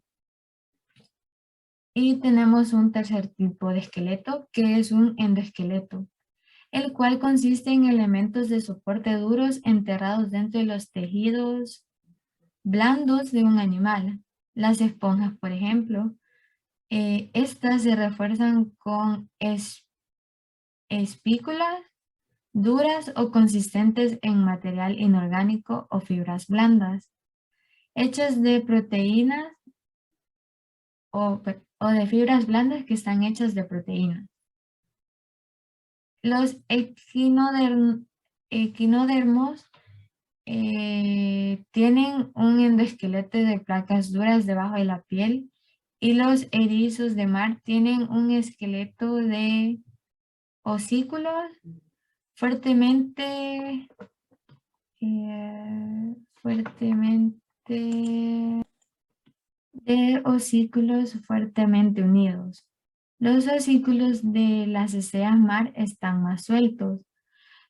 Speaker 3: Y tenemos un tercer tipo de esqueleto, que es un endoesqueleto, el cual consiste en elementos de soporte duros enterrados dentro de los tejidos blandos de un animal. Las esponjas, por ejemplo, estas se refuerzan con espículas duras o consistentes en material inorgánico o fibras blandas, hechas de proteínas o de fibras blandas que están hechas de proteínas. Los equinodermos tienen un endoesqueleto de placas duras debajo de la piel y los erizos de mar tienen un esqueleto de osículos fuertemente unidos. Los osículos de las estrellas mar están más sueltos.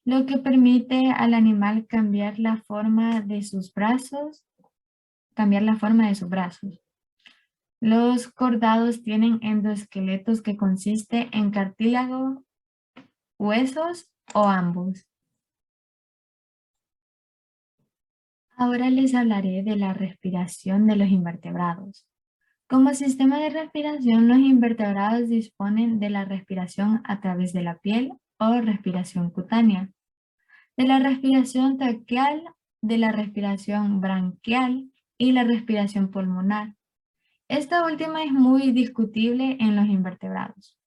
Speaker 3: lo que permite al animal cambiar la forma de sus brazos. Los cordados tienen endoesqueletos que consiste en cartílago, huesos o ambos. Ahora les hablaré de la respiración de los invertebrados. Como sistema de respiración, los invertebrados disponen de la respiración a través de la piel o respiración cutánea, de la respiración traqueal, de la respiración branquial y la respiración pulmonar. Esta última es muy discutible en los invertebrados.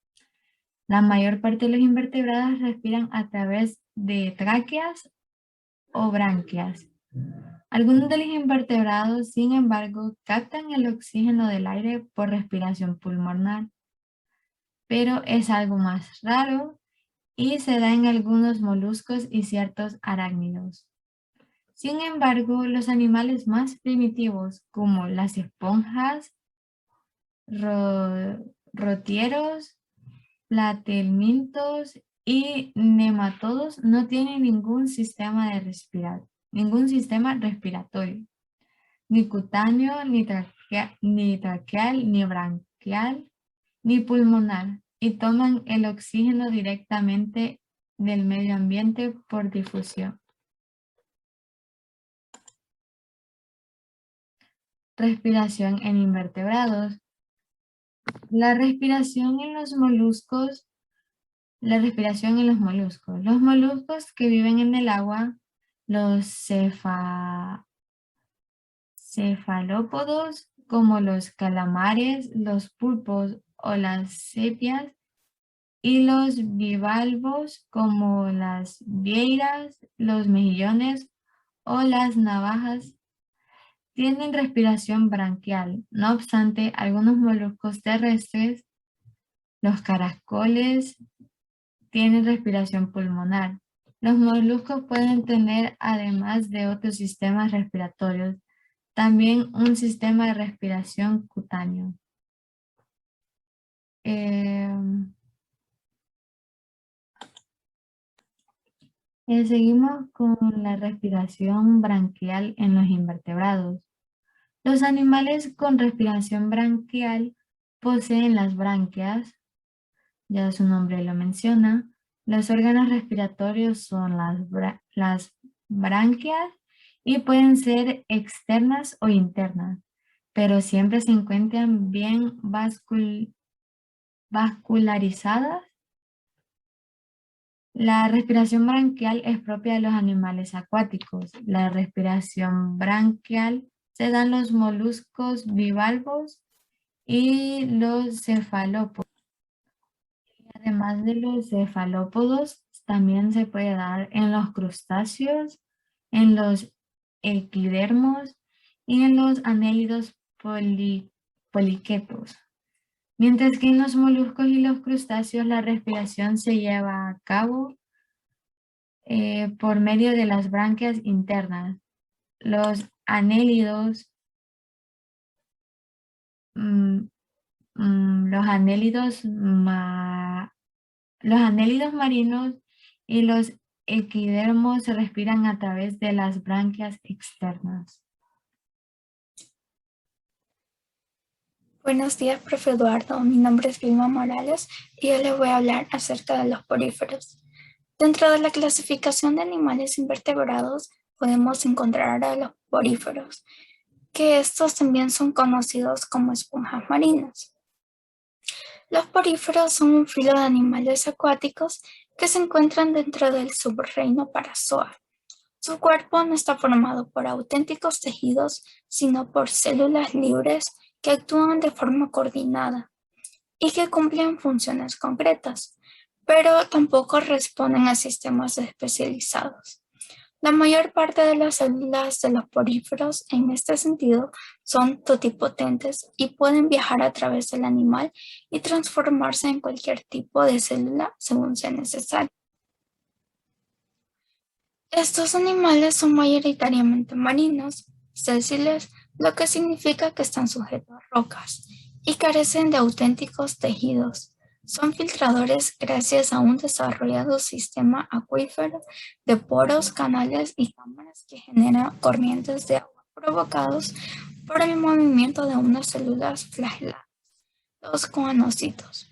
Speaker 3: La mayor parte de los invertebrados respiran a través de tráqueas o branquias. Algunos de los invertebrados, sin embargo, captan el oxígeno del aire por respiración pulmonar, pero es algo más raro y se da en algunos moluscos y ciertos arácnidos. Sin embargo, los animales más primitivos, como las esponjas, rotieros, platelmintos y nematodos, no tienen ningún sistema respiratorio, ni cutáneo, ni traqueal, ni branquial, ni pulmonar, y toman el oxígeno directamente del medio ambiente por difusión. Respiración en invertebrados. La respiración en los moluscos. Los moluscos que viven en el agua, los cefalópodos, como los calamares, los pulpos o las sepias, y los bivalvos, como las vieiras, los mejillones o las navajas, tienen respiración branquial. No obstante, algunos moluscos terrestres, los caracoles, tienen respiración pulmonar. Los moluscos pueden tener, además de otros sistemas respiratorios, también un sistema de respiración cutáneo. Seguimos con la respiración branquial en los invertebrados. Los animales con respiración branquial poseen las branquias, ya su nombre lo menciona. Los órganos respiratorios son las branquias y pueden ser externas o internas, pero siempre se encuentran bien vascularizadas. La respiración branquial es propia de los animales acuáticos. La respiración branquial se da en los moluscos bivalvos y los cefalópodos. Además de los cefalópodos, también se puede dar en los crustáceos, en los equidermos y en los anélidos poliquetos. Mientras que en los moluscos y los crustáceos la respiración se lleva a cabo por medio de las branquias internas. Los anélidos marinos y los equidermos se respiran a través de las branquias externas.
Speaker 4: Buenos días, profe Eduardo. Mi nombre es Vilma Morales y yo les voy a hablar acerca de los poríferos. Dentro de la clasificación de animales invertebrados podemos encontrar a los poríferos, que estos también son conocidos como esponjas marinas. Los poríferos son un filo de animales acuáticos que se encuentran dentro del subreino Parazoa. Su cuerpo no está formado por auténticos tejidos, sino por células libres que actúan de forma coordinada y que cumplen funciones concretas, pero tampoco responden a sistemas especializados. La mayor parte de las células de los poríferos en este sentido son totipotentes y pueden viajar a través del animal y transformarse en cualquier tipo de célula según sea necesario. Estos animales son mayoritariamente marinos, sésiles, lo que significa que están sujetos a rocas y carecen de auténticos tejidos. Son filtradores gracias a un desarrollado sistema acuífero de poros, canales y cámaras que generan corrientes de agua provocados por el movimiento de unas células flageladas, los coanocitos.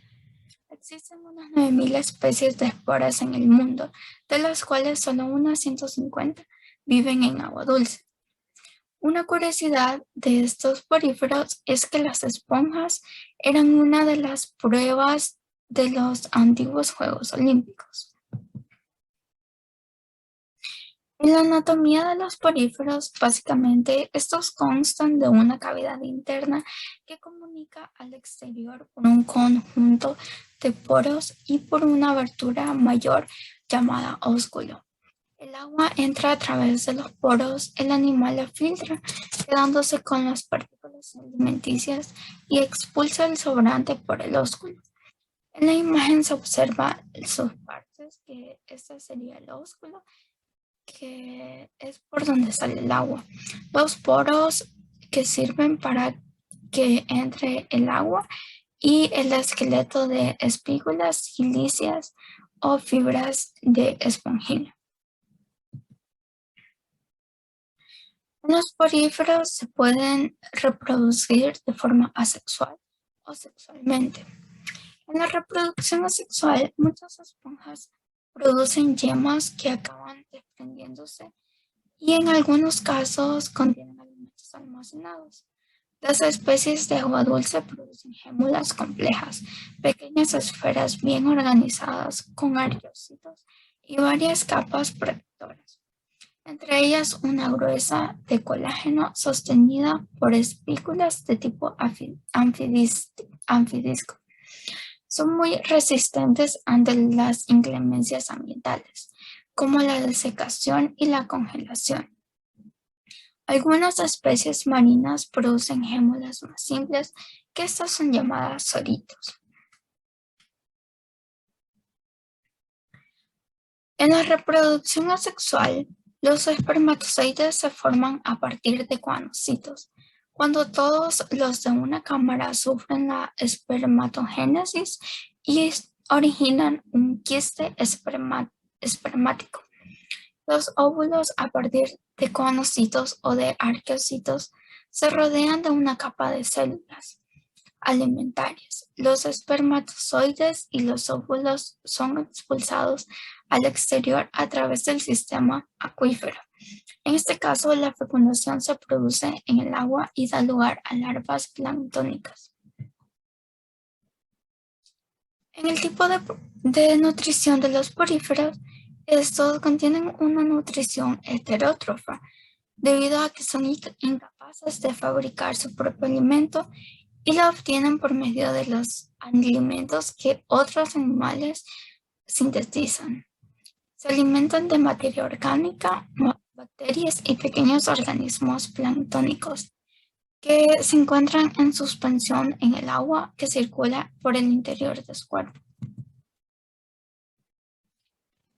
Speaker 4: Existen unas 9.000 especies de esporas en el mundo, de las cuales solo unas 150 viven en agua dulce. Una curiosidad de estos poríferos es que las esponjas eran una de las pruebas de los antiguos Juegos Olímpicos. En la anatomía de los poríferos, básicamente, estos constan de una cavidad interna que comunica al exterior por un conjunto de poros y por una abertura mayor llamada ósculo. El agua entra a través de los poros, el animal la filtra, quedándose con las partículas alimenticias y expulsa el sobrante por el ósculo. En la imagen se observa sus partes, que este sería el ósculo, que es por donde sale el agua. Los poros que sirven para que entre el agua y el esqueleto de espículas silíceas o fibras de esponjina. Los poríferos se pueden reproducir de forma asexual o sexualmente. En la reproducción asexual, muchas esponjas producen yemas que acaban desprendiéndose y en algunos casos contienen alimentos almacenados. Las especies de agua dulce producen gémulas complejas, pequeñas esferas bien organizadas con arqueocitos y varias capas protectoras, entre ellas una gruesa de colágeno sostenida por espículas de tipo anfidisco. Son muy resistentes ante las inclemencias ambientales, como la desecación y la congelación. Algunas especies marinas producen gémulas más simples, que estas son llamadas soritos. En la reproducción asexual, los espermatozoides se forman a partir de coanocitos. Cuando todos los de una cámara sufren la espermatogénesis y originan un quiste espermático. Los óvulos a partir de coanocitos o de arqueocitos se rodean de una capa de células alimentarias. Los espermatozoides y los óvulos son expulsados al exterior a través del sistema acuífero. En este caso, la fecundación se produce en el agua y da lugar a larvas planctónicas. En el tipo de nutrición de los poríferos, estos contienen una nutrición heterótrofa, debido a que son incapaces de fabricar su propio alimento y la obtienen por medio de los alimentos que otros animales sintetizan. Se alimentan de materia orgánica, bacterias y pequeños organismos planctónicos que se encuentran en suspensión en el agua que circula por el interior de su cuerpo.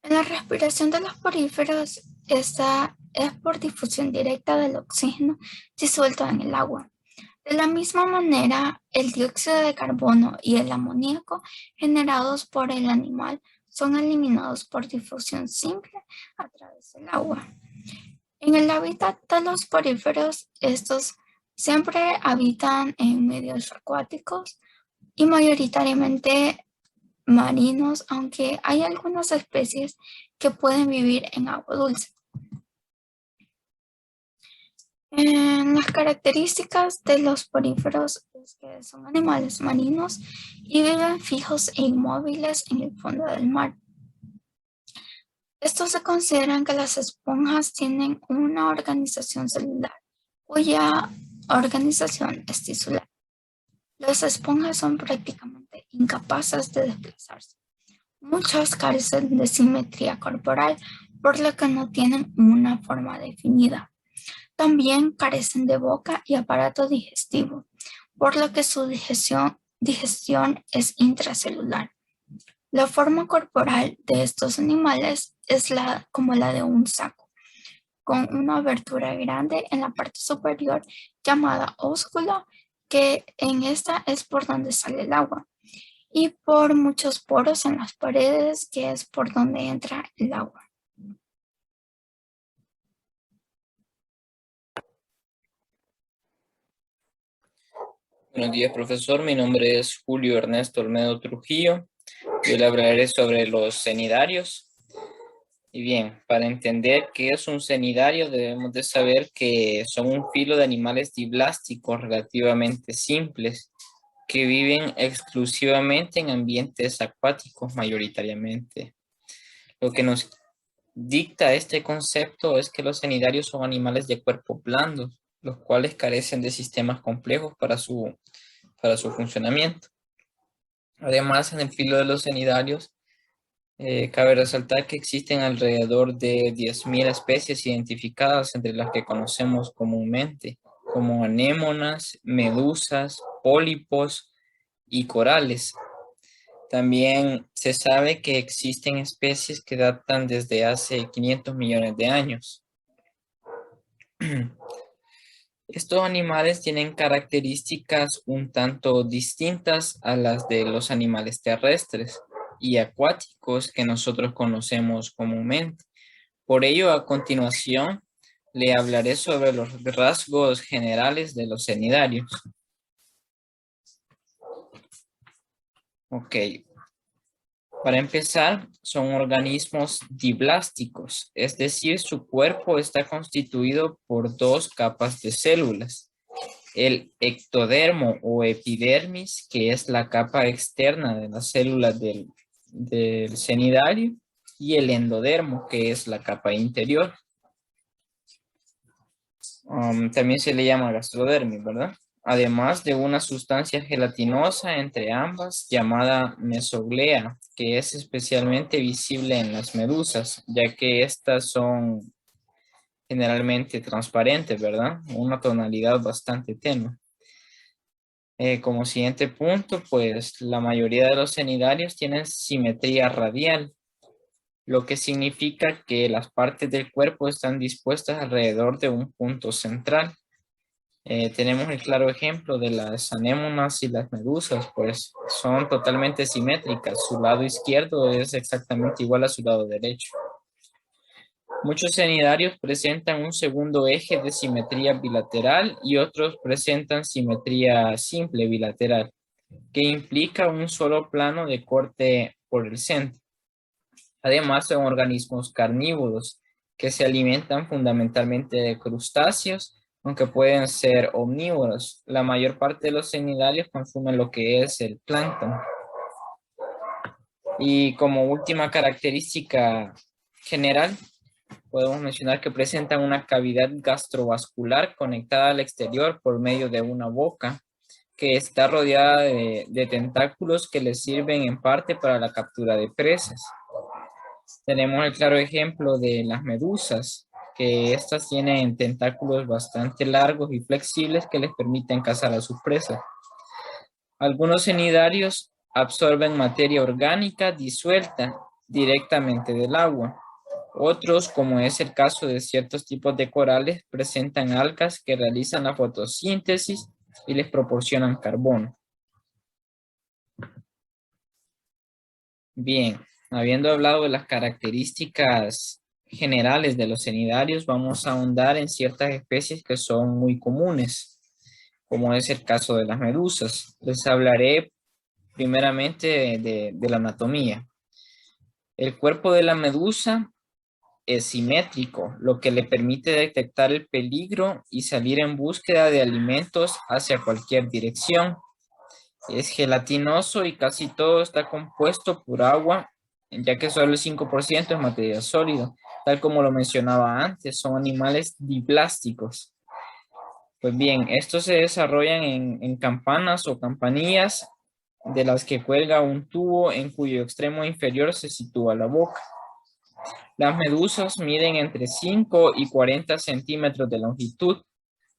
Speaker 4: En la respiración de los poríferos, esta es por difusión directa del oxígeno disuelto en el agua. De la misma manera, el dióxido de carbono y el amoníaco generados por el animal son eliminados por difusión simple a través del agua. En el hábitat de los poríferos, estos siempre habitan en medios acuáticos y mayoritariamente marinos, aunque hay algunas especies que pueden vivir en agua dulce. Las características de los poríferos es que son animales marinos y viven fijos e inmóviles en el fondo del mar. Estos se consideran que las esponjas tienen una organización celular, cuya organización es tisular. Las esponjas son prácticamente incapaces de desplazarse. Muchas carecen de simetría corporal, por lo que no tienen una forma definida. También carecen de boca y aparato digestivo, por lo que su digestión es intracelular. La forma corporal de estos animales es como la de un saco, con una abertura grande en la parte superior llamada ósculo, que en esta es por donde sale el agua, y por muchos poros en las paredes, que es por donde entra el agua.
Speaker 5: Buenos días, profesor. Mi nombre es Julio Ernesto Olmedo Trujillo. Yo le hablaré sobre los cnidarios. Y bien, para entender qué es un cnidario, debemos de saber que son un filo de animales diblásticos relativamente simples que viven exclusivamente en ambientes acuáticos mayoritariamente. Lo que nos dicta este concepto es que los cnidarios son animales de cuerpo blando, los cuales carecen de sistemas complejos para su funcionamiento. Además, en el filo de los cnidarios, cabe resaltar que existen alrededor de 10.000 especies identificadas, entre las que conocemos comúnmente, como anémonas, medusas, pólipos y corales. También se sabe que existen especies que datan desde hace 500 millones de años. Estos animales tienen características un tanto distintas a las de los animales terrestres y acuáticos que nosotros conocemos comúnmente. Por ello, a continuación, le hablaré sobre los rasgos generales de los cnidarios. Ok. Para empezar, son organismos diblásticos, es decir, su cuerpo está constituido por dos capas de células. El ectodermo o epidermis, que es la capa externa de las células del cnidario, y el endodermo, que es la capa interior. También se le llama gastrodermis, ¿verdad? Además de una sustancia gelatinosa entre ambas llamada mesoglea, que es especialmente visible en las medusas, ya que estas son generalmente transparentes, ¿verdad? Una tonalidad bastante tenue. Como siguiente punto, pues la mayoría de los cnidarios tienen simetría radial, lo que significa que las partes del cuerpo están dispuestas alrededor de un punto central. Tenemos el claro ejemplo de las anémonas y las medusas, pues son totalmente simétricas. Su lado izquierdo es exactamente igual a su lado derecho. Muchos cnidarios presentan un segundo eje de simetría bilateral y otros presentan simetría simple bilateral, que implica un solo plano de corte por el centro. Además, son organismos carnívoros que se alimentan fundamentalmente de crustáceos, aunque pueden ser omnívoros. La mayor parte de los cnidarios consumen lo que es el plancton. Y como última característica general, podemos mencionar que presentan una cavidad gastrovascular conectada al exterior por medio de una boca que está rodeada de tentáculos que les sirven en parte para la captura de presas. Tenemos el claro ejemplo de las medusas, que estas tienen tentáculos bastante largos y flexibles que les permiten cazar a sus presas. Algunos cnidarios absorben materia orgánica disuelta directamente del agua. Otros, como es el caso de ciertos tipos de corales, presentan algas que realizan la fotosíntesis y les proporcionan carbono. Bien, habiendo hablado de las características generales de los cnidarios, vamos a ahondar en ciertas especies que son muy comunes, como es el caso de las medusas. Les hablaré primeramente de la anatomía. El cuerpo de la medusa es simétrico, lo que le permite detectar el peligro y salir en búsqueda de alimentos hacia cualquier dirección. Es gelatinoso y casi todo está compuesto por agua, ya que solo el 5% es material sólido. Tal como lo mencionaba antes, son animales diplásticos. Pues bien, estos se desarrollan en campanas o campanillas de las que cuelga un tubo en cuyo extremo inferior se sitúa la boca. Las medusas miden entre 5 y 40 centímetros de longitud,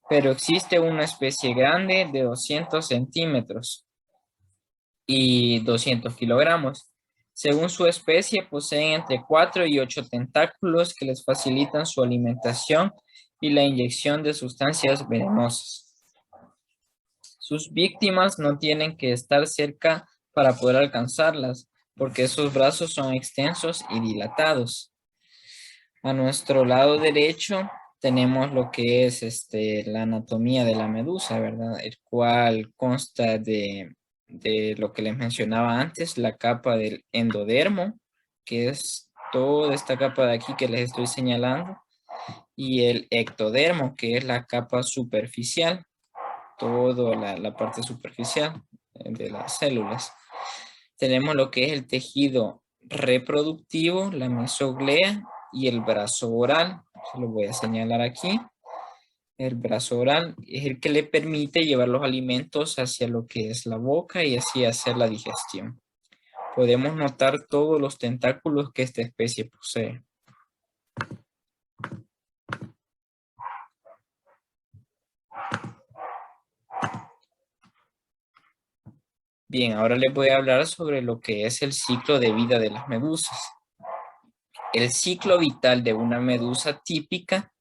Speaker 5: pero existe una especie grande de 200 centímetros y 200 kilogramos. Según su especie, poseen entre 4 y 8 tentáculos que les facilitan su alimentación y la inyección de sustancias venenosas. Sus víctimas no tienen que estar cerca para poder alcanzarlas, porque esos brazos son extensos y dilatados. A nuestro lado derecho tenemos lo que es la anatomía de la medusa, ¿verdad? El cual consta de lo que les mencionaba antes, la capa del endodermo, que es toda esta capa de aquí que les estoy señalando, y el ectodermo, que es la capa superficial, toda la parte superficial de las células. Tenemos lo que es el tejido reproductivo, la mesoglea y el brazo oral. Se lo voy a señalar aquí. El brazo oral es el que le permite llevar los alimentos hacia lo que es la boca y así hacer la digestión. Podemos notar todos los tentáculos que esta especie posee. Bien, ahora les voy a hablar sobre lo que es el ciclo de vida de las medusas. El ciclo vital de una medusa típica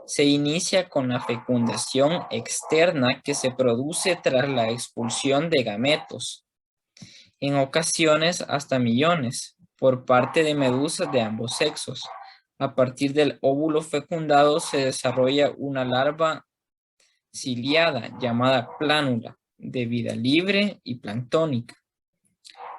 Speaker 5: se inicia con la fecundación externa que se produce tras la expulsión de gametos, en ocasiones hasta millones, por parte de medusas de ambos sexos. A partir del óvulo fecundado se desarrolla una larva ciliada llamada plánula, de vida libre y planctónica.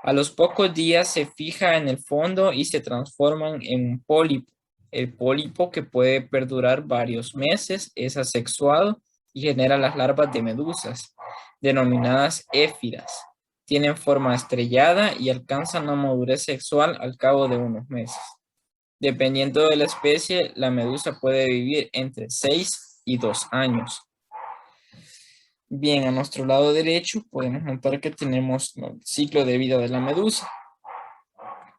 Speaker 5: A los pocos días se fija en el fondo y se transforman en un pólipo. El pólipo, que puede perdurar varios meses, es asexuado y genera las larvas de medusas, denominadas éfiras. Tienen forma estrellada y alcanzan la madurez sexual al cabo de unos meses. Dependiendo de la especie, la medusa puede vivir entre 6 y 2 años. Bien, a nuestro lado derecho podemos notar que tenemos el ciclo de vida de la medusa.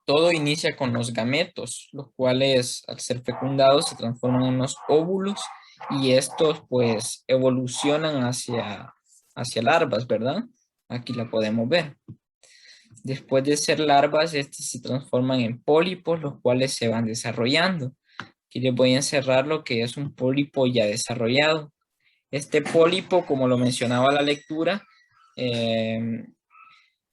Speaker 5: Todo inicia con los gametos, los cuales al ser fecundados se transforman en los óvulos y estos pues evolucionan hacia larvas, ¿verdad? Aquí la podemos ver. Después de ser larvas, estas se transforman en pólipos, los cuales se van desarrollando. Aquí les voy a encerrar lo que es un pólipo ya desarrollado. Este pólipo, como lo mencionaba la lectura,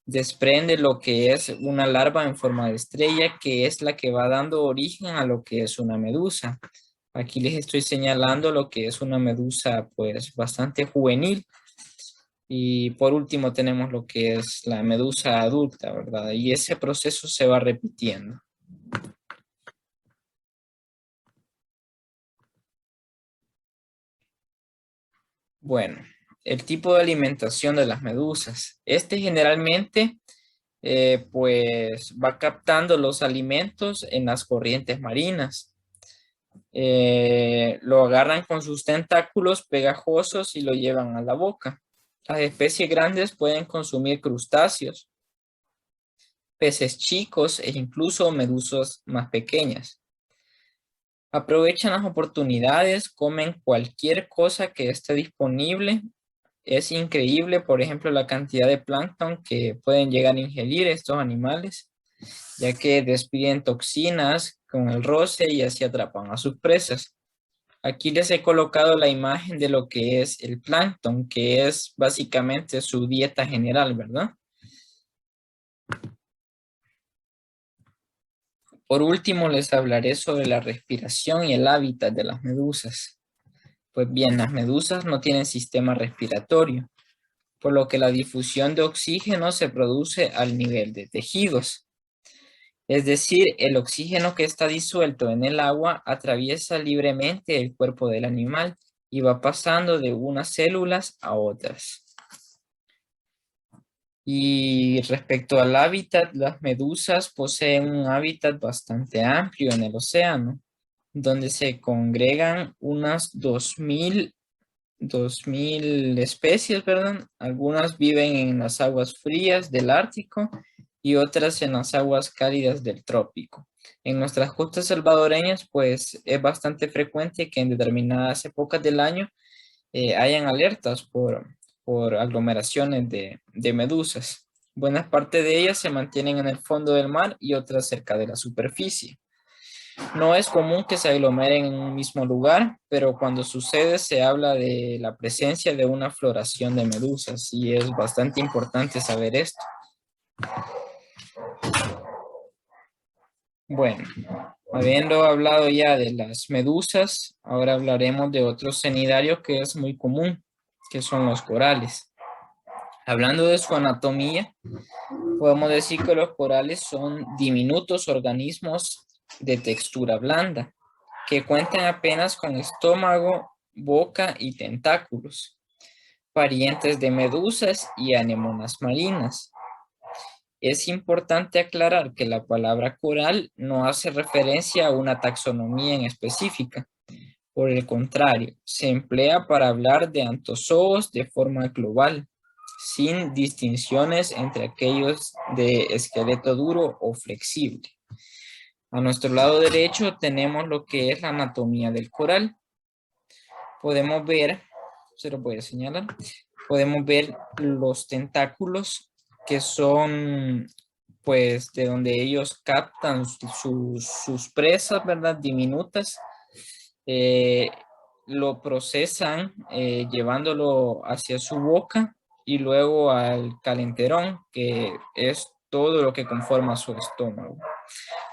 Speaker 5: desprende lo que es una larva en forma de estrella, que es la que va dando origen a lo que es una medusa. Aquí les estoy señalando lo que es una medusa pues bastante juvenil. Y por último tenemos lo que es la medusa adulta, ¿verdad? Y ese proceso se va repitiendo. Bueno, el tipo de alimentación de las medusas. Generalmente pues va captando los alimentos en las corrientes marinas. Lo agarran con sus tentáculos pegajosos y lo llevan a la boca. Las especies grandes pueden consumir crustáceos, peces chicos e incluso medusas más pequeñas. Aprovechan las oportunidades, comen cualquier cosa que esté disponible. Es increíble, por ejemplo, la cantidad de plancton que pueden llegar a ingerir estos animales, ya que despiden toxinas con el roce y así atrapan a sus presas. Aquí les he colocado la imagen de lo que es el plancton, que es básicamente su dieta general, ¿verdad? Por último, les hablaré sobre la respiración y el hábitat de las medusas. Pues bien, las medusas no tienen sistema respiratorio, por lo que la difusión de oxígeno se produce al nivel de tejidos. Es decir, el oxígeno que está disuelto en el agua atraviesa libremente el cuerpo del animal y va pasando de unas células a otras. Y respecto al hábitat, las medusas poseen un hábitat bastante amplio en el océano, donde se congregan unas 2000 especies, ¿verdad? Algunas viven en las aguas frías del Ártico y otras en las aguas cálidas del trópico. En nuestras costas salvadoreñas, pues es bastante frecuente que en determinadas épocas del año hayan alertas por aglomeraciones de medusas. Buena parte de ellas se mantienen en el fondo del mar y otras cerca de la superficie. No es común que se aglomeren en un mismo lugar, pero cuando sucede se habla de la presencia de una floración de medusas y es bastante importante saber esto. Bueno, habiendo hablado ya de las medusas, ahora hablaremos de otro cnidario que es muy común, que son los corales. Hablando de su anatomía, podemos decir que los corales son diminutos organismos de textura blanda, que cuentan apenas con estómago, boca y tentáculos, parientes de medusas y anémonas marinas. Es importante aclarar que la palabra coral no hace referencia a una taxonomía en específica. Por el contrario, se emplea para hablar de antozoos de forma global, sin distinciones entre aquellos de esqueleto duro o flexible. A nuestro lado derecho tenemos lo que es la anatomía del coral. Podemos ver, se lo voy a señalar, podemos ver los tentáculos que son pues de donde ellos captan sus presas, ¿verdad? Diminutas. Lo procesan llevándolo hacia su boca y luego al calenterón, que es todo lo que conforma su estómago.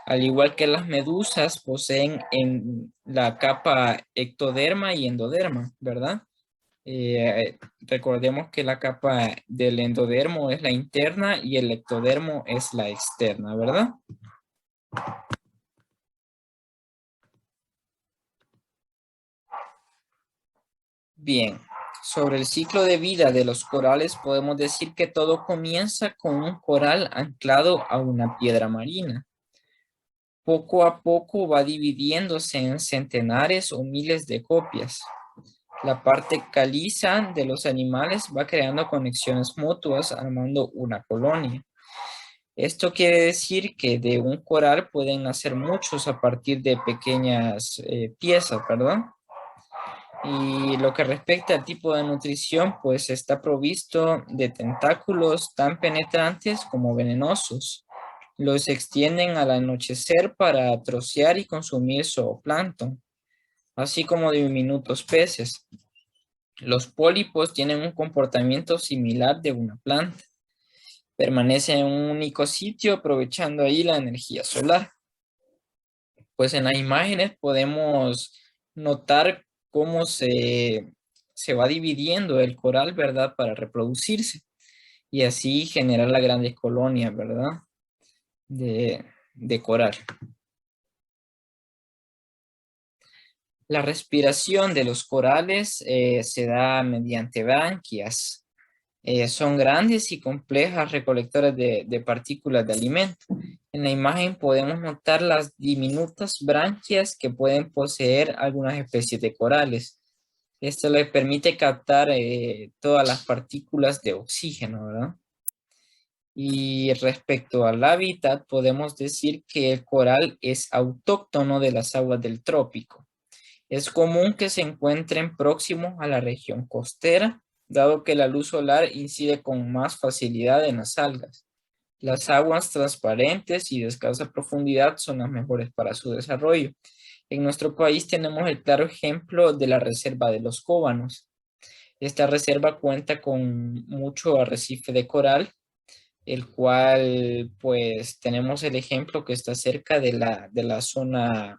Speaker 5: Al igual que las medusas, poseen en la capa ectoderma y endoderma, ¿verdad? Recordemos que la capa del endodermo es la interna y el ectodermo es la externa, ¿verdad? Bien, sobre el ciclo de vida de los corales podemos decir que todo comienza con un coral anclado a una piedra marina. Poco a poco va dividiéndose en centenares o miles de copias. La parte caliza de los animales va creando conexiones mutuas armando una colonia. Esto quiere decir que de un coral pueden nacer muchos a partir de pequeñas piezas, ¿verdad? Y lo que respecta al tipo de nutrición, pues está provisto de tentáculos tan penetrantes como venenosos. Los extienden al anochecer para trocear y consumir zooplancton, así como diminutos peces. Los pólipos tienen un comportamiento similar de una planta. Permanecen en un único sitio aprovechando ahí la energía solar. Pues en las imágenes podemos notar cómo se va dividiendo el coral, ¿verdad? Para reproducirse y así generar las grandes colonias, ¿verdad? De coral. La respiración de los corales se da mediante branquias. Son grandes y complejas recolectoras de partículas de alimento. En la imagen podemos notar las diminutas branquias que pueden poseer algunas especies de corales. Esto les permite captar todas las partículas de oxígeno, ¿verdad? Y respecto al hábitat, podemos decir que el coral es autóctono de las aguas del trópico. Es común que se encuentren próximos a la región costera, dado que la luz solar incide con más facilidad en las algas. Las aguas transparentes y de escasa profundidad son las mejores para su desarrollo. En nuestro país tenemos el claro ejemplo de la reserva de los Cóbanos. Esta reserva cuenta con mucho arrecife de coral, el cual pues tenemos el ejemplo que está cerca de la zona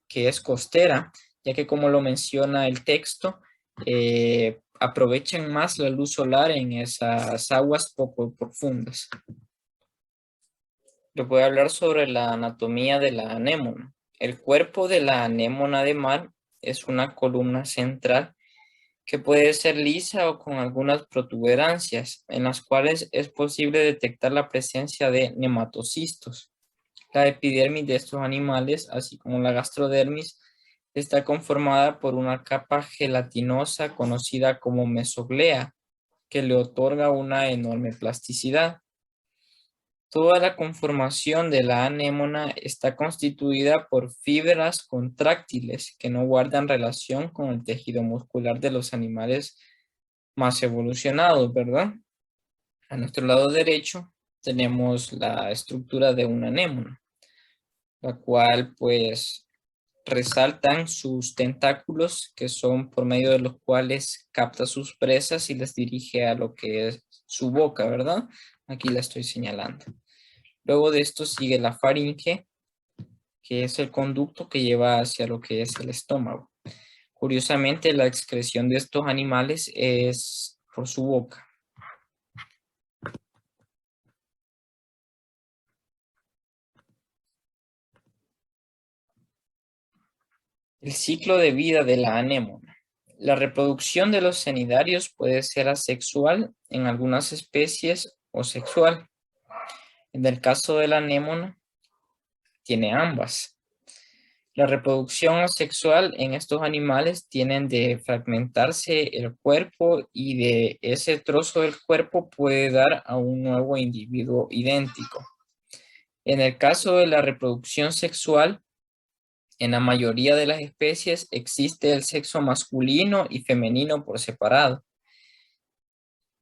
Speaker 5: que es costera, ya que como lo menciona el texto, aprovechan más la luz solar en esas aguas poco profundas. Les voy a hablar sobre la anatomía de la anémona. El cuerpo de la anémona de mar es una columna central que puede ser lisa o con algunas protuberancias, en las cuales es posible detectar la presencia de nematocistos. La epidermis de estos animales, así como la gastrodermis, está conformada por una capa gelatinosa conocida como mesoglea, que le otorga una enorme plasticidad. Toda la conformación de la anémona está constituida por fibras contráctiles que no guardan relación con el tejido muscular de los animales más evolucionados, ¿verdad? A nuestro lado derecho tenemos la estructura de una anémona, la cual pues resaltan sus tentáculos, que son por medio de los cuales capta sus presas y les dirige a lo que su boca, ¿verdad? Aquí la estoy señalando. Luego de esto sigue la faringe, que es el conducto que lleva hacia lo que es el estómago. Curiosamente, la excreción de estos animales es por su boca. El ciclo de vida de la anémona. La reproducción de los cnidarios puede ser asexual en algunas especies o sexual. En el caso de la anémona, tiene ambas. La reproducción asexual en estos animales tienen de fragmentarse el cuerpo y de ese trozo del cuerpo puede dar a un nuevo individuo idéntico. En el caso de la reproducción sexual, en la mayoría de las especies existe el sexo masculino y femenino por separado.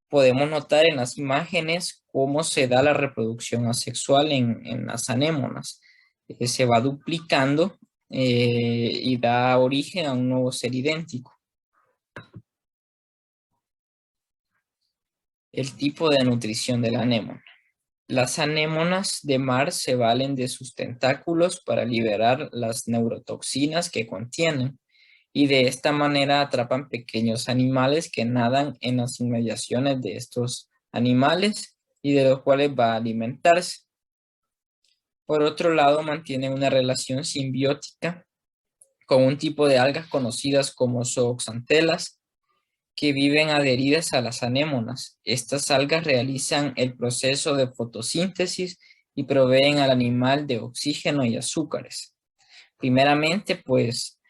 Speaker 5: Podemos notar en las imágenes cómo se da la reproducción asexual en las anémonas. Se va duplicando y da origen a un nuevo ser idéntico. El tipo de nutrición de la anémona. Las anémonas de mar se valen de sus tentáculos para liberar las neurotoxinas que contienen y de esta manera atrapan pequeños animales que nadan en las inmediaciones de estos animales y de los cuales va a alimentarse. Por otro lado, mantienen una relación simbiótica con un tipo de algas conocidas como zooxantelas que viven adheridas a las anémonas. Estas algas realizan el proceso de fotosíntesis y proveen al animal de oxígeno y azúcares. Primeramente, pues,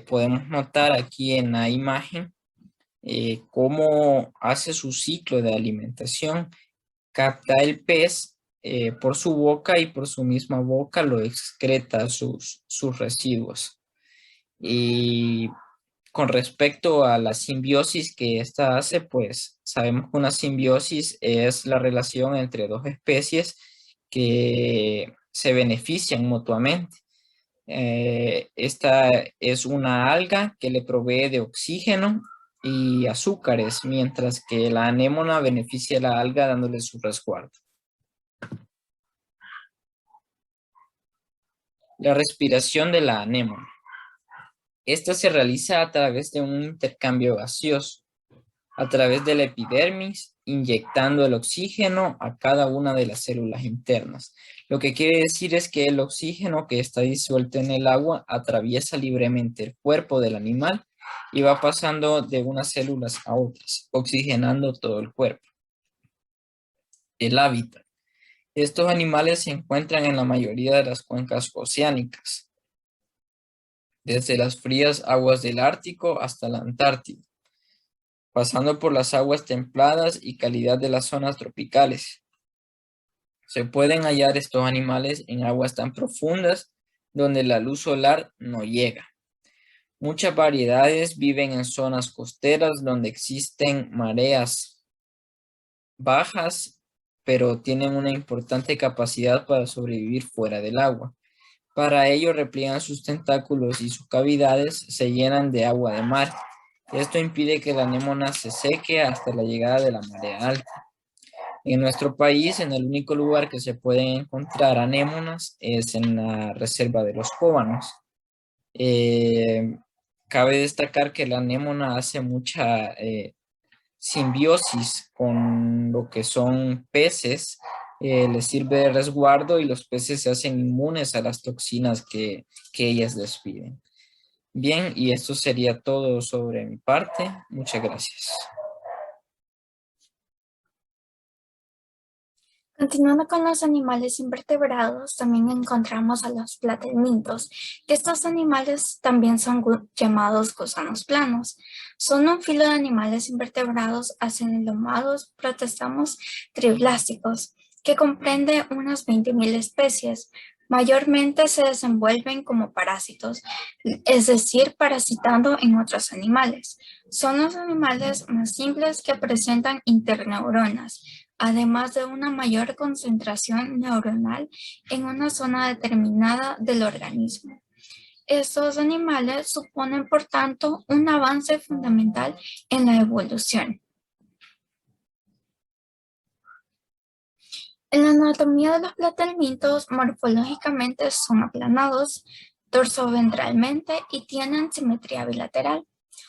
Speaker 5: podemos notar aquí en la imagen cómo hace su ciclo de alimentación. Capta el pez por su boca y por su misma boca lo excreta sus residuos. Y con respecto a la simbiosis que ésta hace, pues sabemos que una simbiosis es la relación entre dos especies que se benefician mutuamente. Esta es una alga que le provee de oxígeno y azúcares, mientras que la anémona beneficia a la alga dándole su resguardo. La respiración de la anémona. Esta se realiza a través de un intercambio gaseoso, a través de la epidermis, inyectando el oxígeno a cada una de las células internas. Lo que quiere decir es que el oxígeno que está disuelto en el agua atraviesa libremente el cuerpo del animal y va pasando de unas células a otras, oxigenando todo el cuerpo. El hábitat. Estos animales se encuentran en la mayoría de las cuencas oceánicas, desde las frías aguas del Ártico hasta la Antártida, pasando por las aguas templadas y calidad de las zonas tropicales. Se pueden hallar estos animales en aguas tan profundas donde la luz solar no llega. Muchas variedades viven en zonas costeras donde existen mareas bajas, pero tienen una importante capacidad para sobrevivir fuera del agua. Para ello repliegan sus tentáculos y sus cavidades se llenan de agua de mar. Esto impide que la anémona se seque hasta la llegada de la marea alta. En nuestro país, en el único lugar que se pueden encontrar anémonas es en la reserva de los Jóbanos. Cabe destacar que la anémona hace mucha simbiosis con lo que son peces, les sirve de resguardo y los peces se hacen inmunes a las toxinas que ellas despiden. Bien, y esto sería todo sobre mi parte. Muchas gracias.
Speaker 4: Continuando con los animales invertebrados, también encontramos a los platelmintos, que estos animales también son llamados gusanos planos. Son un filo de animales invertebrados acelomados, protostamos triblásticos, que comprende unas 20.000 especies. Mayormente se desenvuelven como parásitos, es decir, parasitando en otros animales. Son los animales más simples que presentan interneuronas, además de una mayor concentración neuronal en una zona determinada del organismo. Estos animales suponen, por tanto, un avance fundamental en la evolución. En la anatomía de los platalmintos, morfológicamente son aplanados dorsoventralmente y tienen simetría bilateral.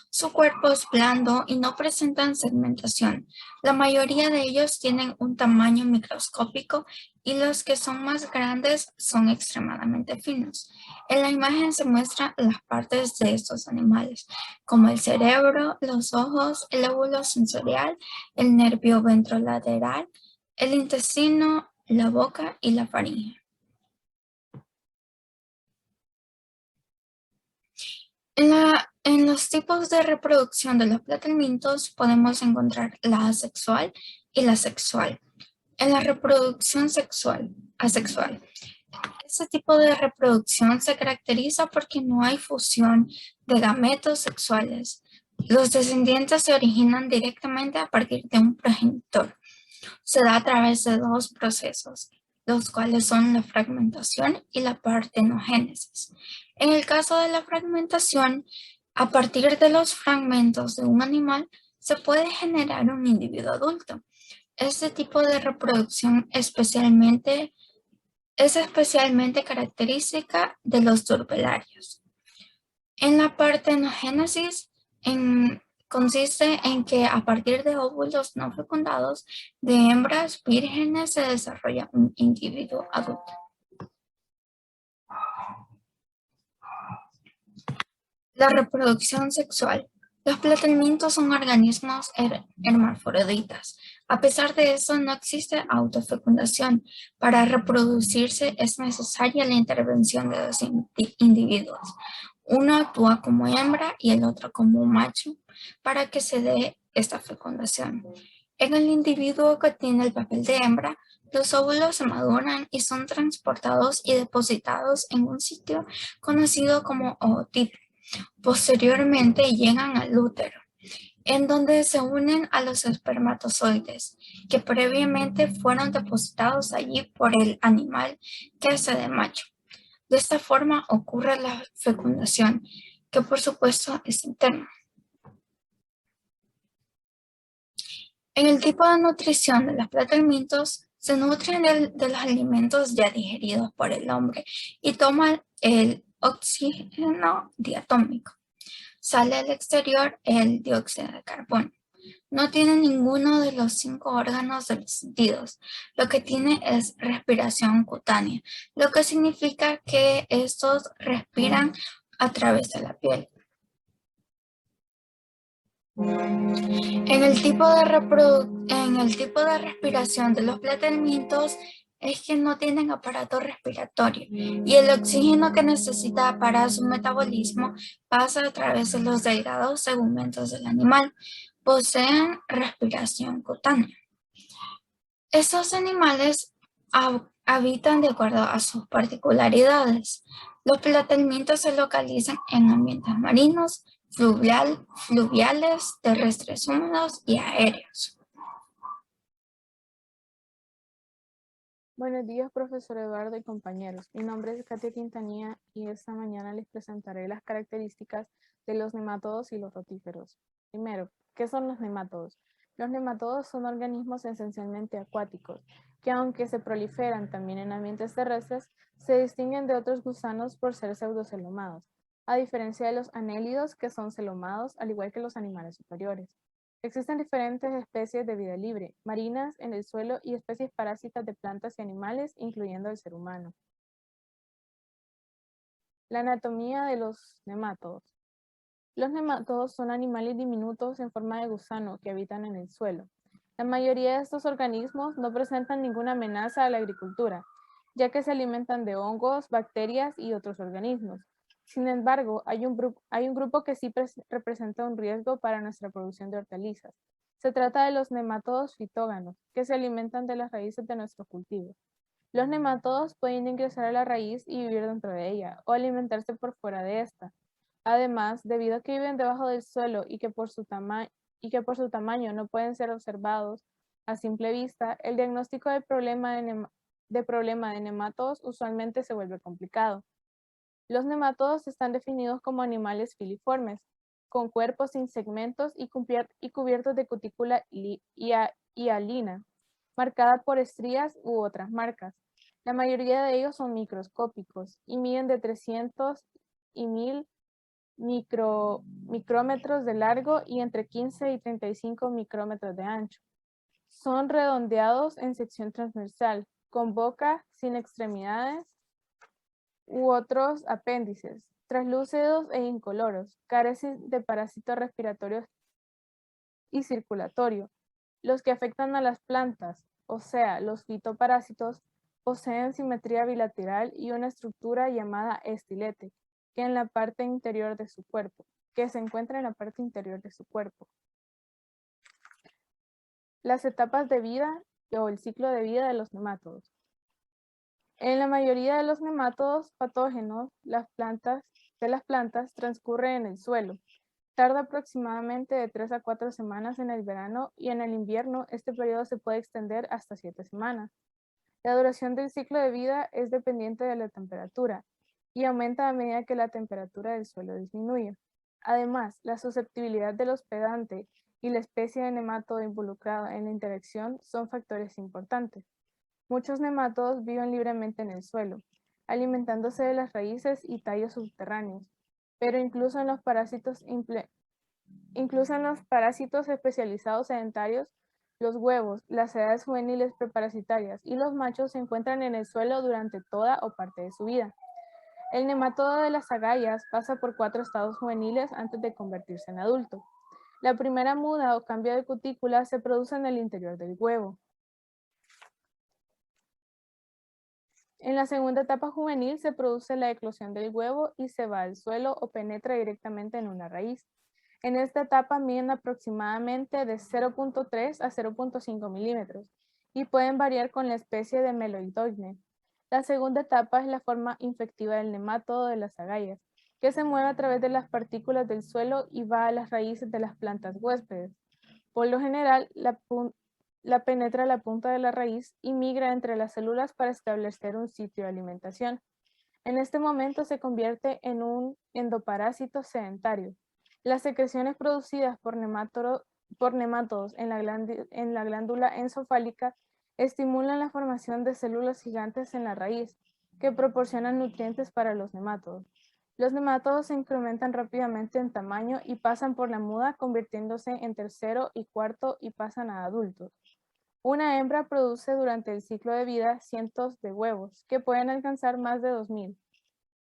Speaker 4: Su cuerpo es blando y no presentan segmentación. La mayoría de ellos tienen un tamaño microscópico y los que son más grandes son extremadamente finos. En la imagen se muestran las partes de estos animales, como el cerebro, los ojos, el lóbulo sensorial, el nervio ventrolateral, el intestino, la boca y la faringe. En los tipos de reproducción de los platalmintos podemos encontrar la asexual y la sexual. En la reproducción asexual, este tipo de reproducción se caracteriza porque no hay fusión de gametos sexuales. Los descendientes se originan directamente a partir de un progenitor. Se da a través de dos procesos, los cuales son la fragmentación y la partenogénesis. En el caso de la fragmentación, a partir de los fragmentos de un animal, se puede generar un individuo adulto. Este tipo de reproducción es especialmente característica de los turbellarios. En la partenogénesis, consiste en que a partir de óvulos no fecundados de hembras vírgenes se desarrolla un individuo adulto. La reproducción sexual. Los platalmintos son organismos hermafroditas. A pesar de eso, no existe autofecundación. Para reproducirse es necesaria la intervención de dos individuos. Uno actúa como hembra y el otro como macho para que se dé esta fecundación. En el individuo que tiene el papel de hembra, los óvulos se maduran y son transportados y depositados en un sitio conocido como ootipo. Posteriormente llegan al útero, en donde se unen a los espermatozoides, que previamente fueron depositados allí por el animal que hace de macho. De esta forma ocurre la fecundación, que por supuesto es interna. En el tipo de nutrición de los platalmintos, se nutren de los alimentos ya digeridos por el hombre y toman el oxígeno diatómico. Sale al exterior el dióxido de carbono. No tiene ninguno de los 5 órganos de los sentidos. Lo que tiene es respiración cutánea, lo que significa que estos respiran a través de la piel. En el tipo de respiración de los platalmintos es que no tienen aparato respiratorio y el oxígeno que necesita para su metabolismo pasa a través de los delgados segmentos del animal. Poseen respiración cutánea. Estos animales habitan de acuerdo a sus particularidades. Los platalmintos se localizan en ambientes marinos, fluviales, terrestres húmedos y aéreos.
Speaker 6: Buenos días, profesor Eduardo y compañeros. Mi nombre es Katia Quintanilla y esta mañana les presentaré las características de los nematodos y los rotíferos. Primero, ¿qué son los nematodos? Los nematodos son organismos esencialmente acuáticos, que aunque se proliferan también en ambientes terrestres, se distinguen de otros gusanos por ser pseudocelomados, a diferencia de los anélidos que son celomados, al igual que los animales superiores. Existen diferentes especies de vida libre, marinas, en el suelo y especies parásitas de plantas y animales, incluyendo el ser humano. La anatomía de los nemátodos. Los nemátodos son animales diminutos en forma de gusano que habitan en el suelo. La mayoría de estos organismos no presentan ninguna amenaza a la agricultura, ya que se alimentan de hongos, bacterias y otros organismos. Sin embargo, hay un grupo que sí representa un riesgo para nuestra producción de hortalizas. Se trata de los nematodos fitóganos, que se alimentan de las raíces de nuestros cultivos. Los nematodos pueden ingresar a la raíz y vivir dentro de ella, o alimentarse por fuera de esta. Además, debido a que viven debajo del suelo y que por su tamaño no pueden ser observados a simple vista, el diagnóstico del problema de nematodos usualmente se vuelve complicado. Los nematodos están definidos como animales filiformes, con cuerpos sin segmentos y cubiertos de cutícula hialina. marcada por estrías u otras marcas. La mayoría de ellos son microscópicos y miden de 300 y 1000 micrómetros de largo y entre 15 y 35 micrómetros de ancho. Son redondeados en sección transversal, con boca sin extremidades u otros apéndices, translúcidos e incoloros, carecen de parásitos respiratorios y circulatorio. Los que afectan a las plantas, o sea, los fitoparásitos, poseen simetría bilateral y una estructura llamada estilete, que se encuentra en la parte interior de su cuerpo. Las etapas de vida o el ciclo de vida de los nemátodos. En la mayoría de los nemátodos patógenos, las plantas transcurren en el suelo. Tarda aproximadamente de 3 a 4 semanas en el verano y en el invierno este periodo se puede extender hasta 7 semanas. La duración del ciclo de vida es dependiente de la temperatura y aumenta a medida que la temperatura del suelo disminuye. Además, la susceptibilidad del hospedante y la especie de nemátodo involucrado en la interacción son factores importantes. Muchos nemátodos viven libremente en el suelo, alimentándose de las raíces y tallos subterráneos, pero incluso en los parásitos especializados sedentarios, los huevos, las edades juveniles preparasitarias y los machos se encuentran en el suelo durante toda o parte de su vida. El nematodo de las agallas pasa por 4 estados juveniles antes de convertirse en adulto. La primera muda o cambio de cutícula se produce en el interior del huevo. En la segunda etapa juvenil se produce la eclosión del huevo y se va al suelo o penetra directamente en una raíz. En esta etapa miden aproximadamente de 0.3 a 0.5 milímetros y pueden variar con la especie de Meloidogne. La segunda etapa es la forma infectiva del nemátodo de las agallas, que se mueve a través de las partículas del suelo y va a las raíces de las plantas huéspedes. Por lo general, la penetra a la punta de la raíz y migra entre las células para establecer un sitio de alimentación. En este momento se convierte en un endoparásito sedentario. Las secreciones producidas por nemátodos en la glándula enzofálica estimulan la formación de células gigantes en la raíz, que proporcionan nutrientes para los nemátodos. Los nemátodos se incrementan rápidamente en tamaño y pasan por la muda, convirtiéndose en tercero y cuarto y pasan a adultos. Una hembra produce durante el ciclo de vida cientos de huevos, que pueden alcanzar más de 2000.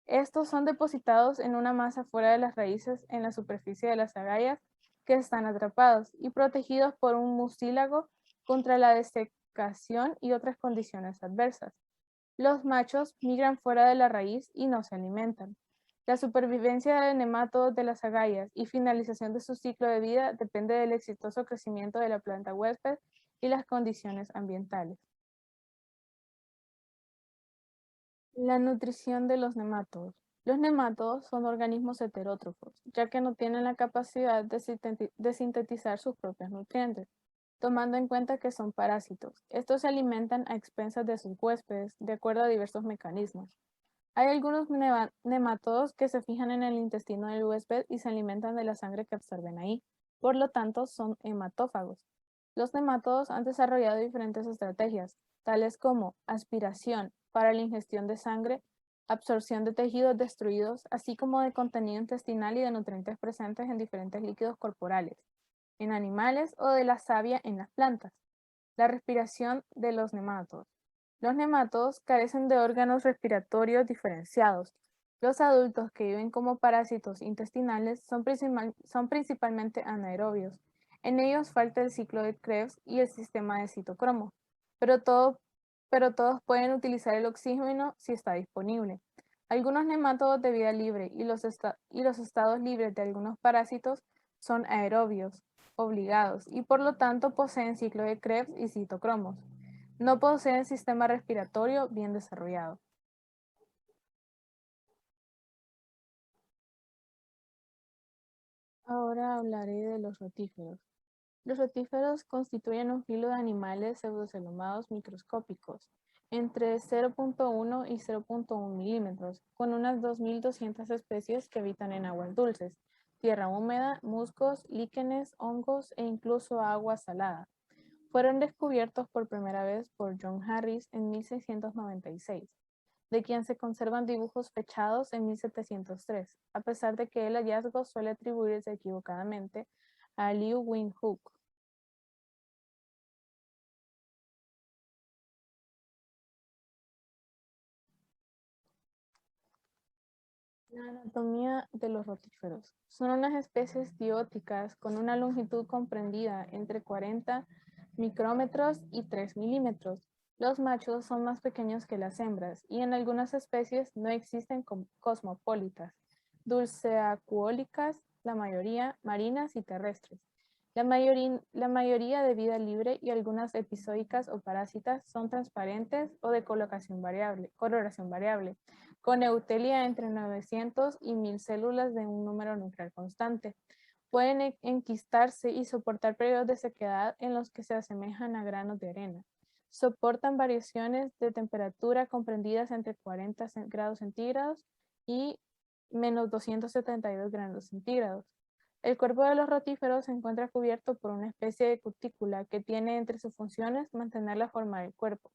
Speaker 6: Estos son depositados en una masa fuera de las raíces en la superficie de las agallas que están atrapados y protegidos por un mucílago contra la desecación y otras condiciones adversas. Los machos migran fuera de la raíz y no se alimentan. La supervivencia de nemátodos de las agallas y finalización de su ciclo de vida depende del exitoso crecimiento de la planta huésped y las condiciones ambientales. La nutrición de los nemátodos. Los nemátodos son organismos heterótrofos, ya que no tienen la capacidad de sintetizar sus propios nutrientes, tomando en cuenta que son parásitos. Estos se alimentan a expensas de sus huéspedes, de acuerdo a diversos mecanismos. Hay algunos nemátodos que se fijan en el intestino del huésped y se alimentan de la sangre que absorben ahí. Por lo tanto, son hematófagos. Los nemátodos han desarrollado diferentes estrategias, tales como aspiración para la ingestión de sangre, absorción de tejidos destruidos, así como de contenido intestinal y de nutrientes presentes en diferentes líquidos corporales, en animales o de la savia en las plantas. La respiración de los nemátodos. Los nemátodos carecen de órganos respiratorios diferenciados. Los adultos que viven como parásitos intestinales son principalmente anaerobios. En ellos falta el ciclo de Krebs y el sistema de citocromo, pero todos pueden utilizar el oxígeno si está disponible. Algunos nemátodos de vida libre y los estados libres de algunos parásitos son aerobios obligados y por lo tanto poseen ciclo de Krebs y citocromos. No poseen sistema respiratorio bien desarrollado. Ahora hablaré de los rotíferos. Los rotíferos constituyen un filo de animales pseudocelomados microscópicos, entre 0.1 y 0.1 milímetros, con unas 2.200 especies que habitan en aguas dulces, tierra húmeda, musgos, líquenes, hongos e incluso agua salada. Fueron descubiertos por primera vez por John Harris en 1696, de quien se conservan dibujos fechados en 1703, a pesar de que el hallazgo suele atribuirse equivocadamente a Liu Wing Hook. La anatomía de los rotíferos. Son unas especies dióticas con una longitud comprendida entre 40 micrómetros y 3 milímetros. Los machos son más pequeños que las hembras y en algunas especies no existen cosmopolitas, dulceacuólicas, la mayoría marinas y terrestres. La mayoría de vida libre y algunas episódicas o parásitas son transparentes o de coloración variable, con eutelia entre 900 y 1000 células de un número nuclear constante. Pueden enquistarse y soportar periodos de sequedad en los que se asemejan a granos de arena. Soportan variaciones de temperatura comprendidas entre 40 grados centígrados y menos 272 grados centígrados. El cuerpo de los rotíferos se encuentra cubierto por una especie de cutícula que tiene entre sus funciones mantener la forma del cuerpo.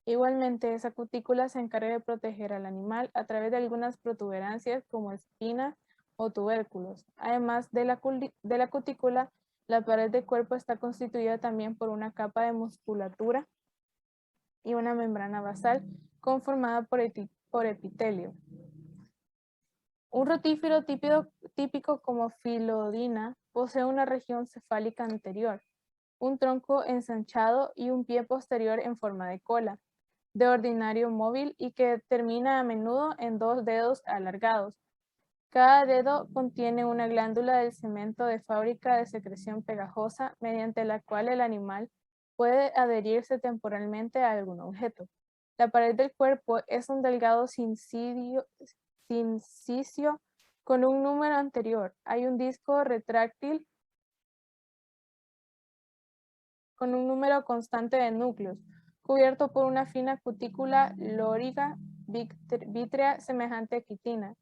Speaker 6: Igualmente, esa cutícula se encarga de proteger al animal a través de algunas protuberancias como espinas o tubérculos. Además de la cutícula, la pared del cuerpo está constituida también por una capa de musculatura y una membrana basal conformada por epitelio. Un rotífero típico como Philodina posee una región cefálica anterior, un tronco ensanchado y un pie posterior en forma de cola, de ordinario móvil y que termina a menudo en 2 dedos alargados. Cada dedo contiene una glándula del cemento de fábrica de secreción pegajosa mediante la cual el animal puede adherirse temporalmente a algún objeto. La pared del cuerpo es un delgado sincicio con un número anterior. Hay un disco retráctil con un número constante de núcleos, cubierto por una fina cutícula lóriga vítrea semejante a quitina.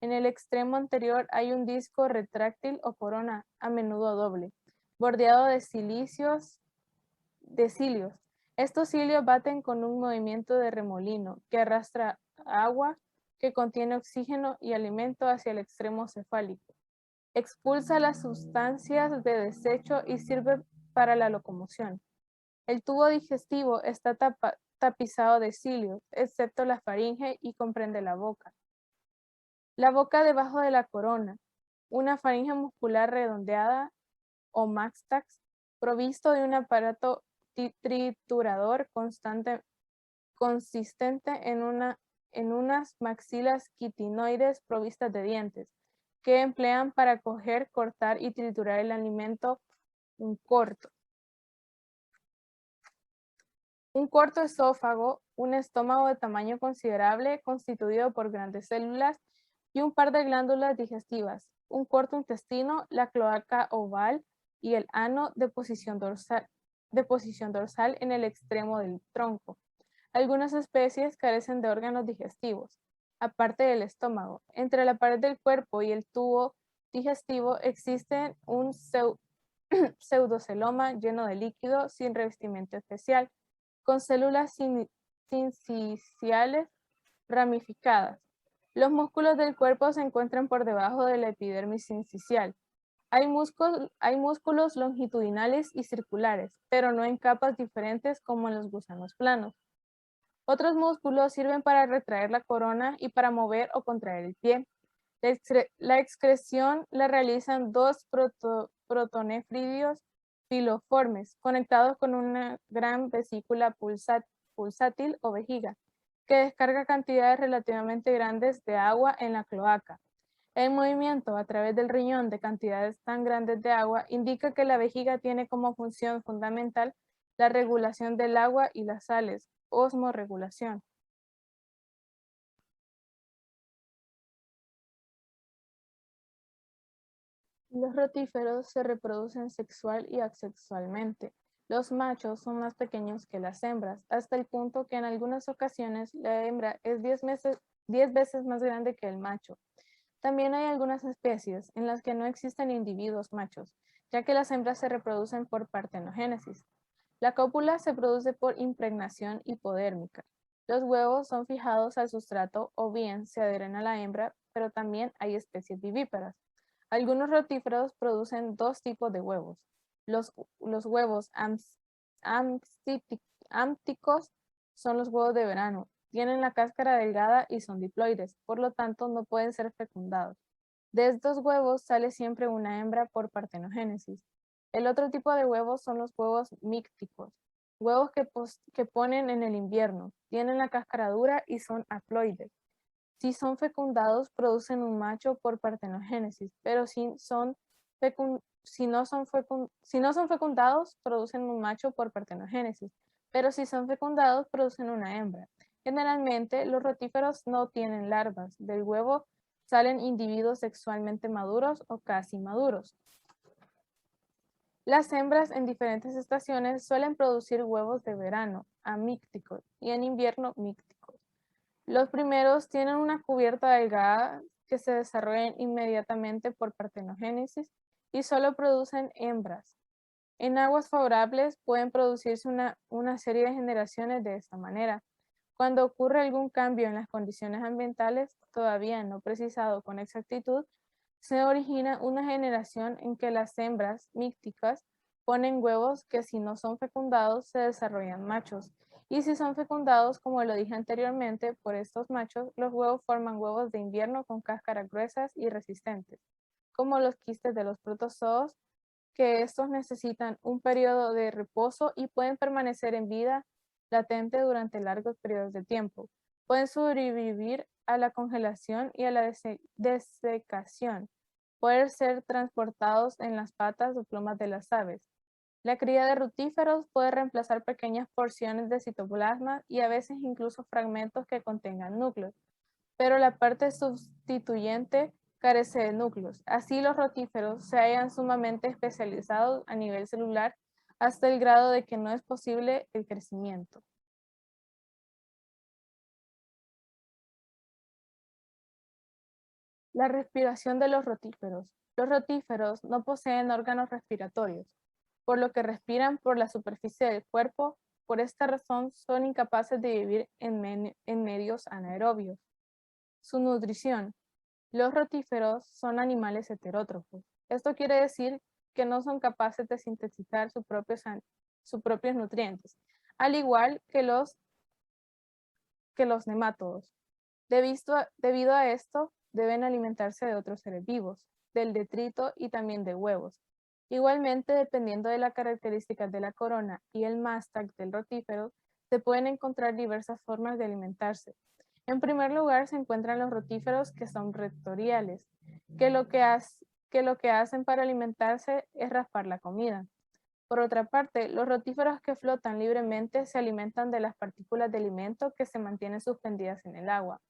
Speaker 6: En el extremo anterior hay un disco retráctil o corona, a menudo doble, bordeado de cilios. Estos cilios baten con un movimiento de remolino que arrastra agua que contiene oxígeno y alimento hacia el extremo cefálico. Expulsa las sustancias de desecho y sirve para la locomoción. El tubo digestivo está tapizado de cilios, excepto la faringe, y comprende la boca. La boca debajo de la corona, una faringe muscular redondeada o mástax, provisto de un aparato triturador consistente en unas maxilas quitinoides provistas de dientes, que emplean para coger, cortar y triturar el alimento. Un corto esófago, un estómago de tamaño considerable constituido por grandes células y un par de glándulas digestivas, un corto intestino, la cloaca oval y el ano de posición dorsal en el extremo del tronco. Algunas especies carecen de órganos digestivos, aparte del estómago. Entre la pared del cuerpo y el tubo digestivo existe un pseudoceloma lleno de líquido sin revestimiento especial, con células sinciciales ramificadas. Los músculos del cuerpo se encuentran por debajo de la epidermis sincicial. Hay músculos longitudinales y circulares, pero no en capas diferentes como en los gusanos planos. Otros músculos sirven para retraer la corona y para mover o contraer el pie. La excreción la realizan 2 protonefridios filiformes conectados con una gran vesícula pulsátil o vejiga, que descarga cantidades relativamente grandes de agua en la cloaca. El movimiento a través del riñón de cantidades tan grandes de agua indica que la vejiga tiene como función fundamental la regulación del agua y las sales, osmorregulación. Los rotíferos se reproducen sexual y asexualmente. Los machos son más pequeños que las hembras, hasta el punto que en algunas ocasiones la hembra es 10 veces más grande que el macho. También hay algunas especies en las que no existen individuos machos, ya que las hembras se reproducen por partenogénesis. La cópula se produce por impregnación hipodérmica. Los huevos son fijados al sustrato o bien se adhieren a la hembra, pero también hay especies vivíparas. Algunos rotíferos producen dos tipos de huevos. Los huevos ámticos son los huevos de verano. Tienen la cáscara delgada y son diploides, por lo tanto no pueden ser fecundados. De estos huevos sale siempre una hembra por partenogénesis. El otro tipo de huevos son los huevos mícticos, huevos que ponen en el invierno. Tienen la cáscara dura y son haploides. Si son fecundados, producen un macho por partenogénesis, pero si no son fecundados, producen un macho por partenogénesis, pero si son fecundados, producen una hembra. Generalmente, los rotíferos no tienen larvas. Del huevo salen individuos sexualmente maduros o casi maduros. Las hembras en diferentes estaciones suelen producir huevos de verano, amícticos, y en invierno, mícticos. Los primeros tienen una cubierta delgada que se desarrollan inmediatamente por partenogénesis y solo producen hembras. En aguas favorables pueden producirse una serie de generaciones de esta manera. Cuando ocurre algún cambio en las condiciones ambientales, todavía no precisado con exactitud, se origina una generación en que las hembras mícticas ponen huevos que si no son fecundados se desarrollan machos. Y si son fecundados, como lo dije anteriormente, por estos machos, los huevos forman huevos de invierno con cáscaras gruesas y resistentes, como los quistes de los protozoos, que estos necesitan un periodo de reposo y pueden permanecer en vida latente durante largos periodos de tiempo. Pueden sobrevivir a la congelación y a la desecación. Pueden ser transportados en las patas o plumas de las aves. La cría de rotíferos puede reemplazar pequeñas porciones de citoplasma y a veces incluso fragmentos que contengan núcleos, pero la parte sustituyente carece de núcleos. Así los rotíferos se hallan sumamente especializados a nivel celular hasta el grado de que no es posible el crecimiento. La respiración de los rotíferos. Los rotíferos no poseen órganos respiratorios, por lo que respiran por la superficie del cuerpo. Por esta razón son incapaces de vivir en medios anaerobios. Su nutrición. Los rotíferos son animales heterótrofos. Esto quiere decir que no son capaces de sintetizar sus propios nutrientes, al igual que los nemátodos. Debido a esto, deben alimentarse de otros seres vivos, del detrito y también de huevos. Igualmente, dependiendo de las características de la corona y el mástag del rotífero, se pueden encontrar diversas formas de alimentarse. En primer lugar, se encuentran los rotíferos que son rectoriales, que lo que hacen para alimentarse es raspar la comida. Por otra parte, los rotíferos que flotan libremente se alimentan de las partículas de alimento que se mantienen suspendidas en el agua.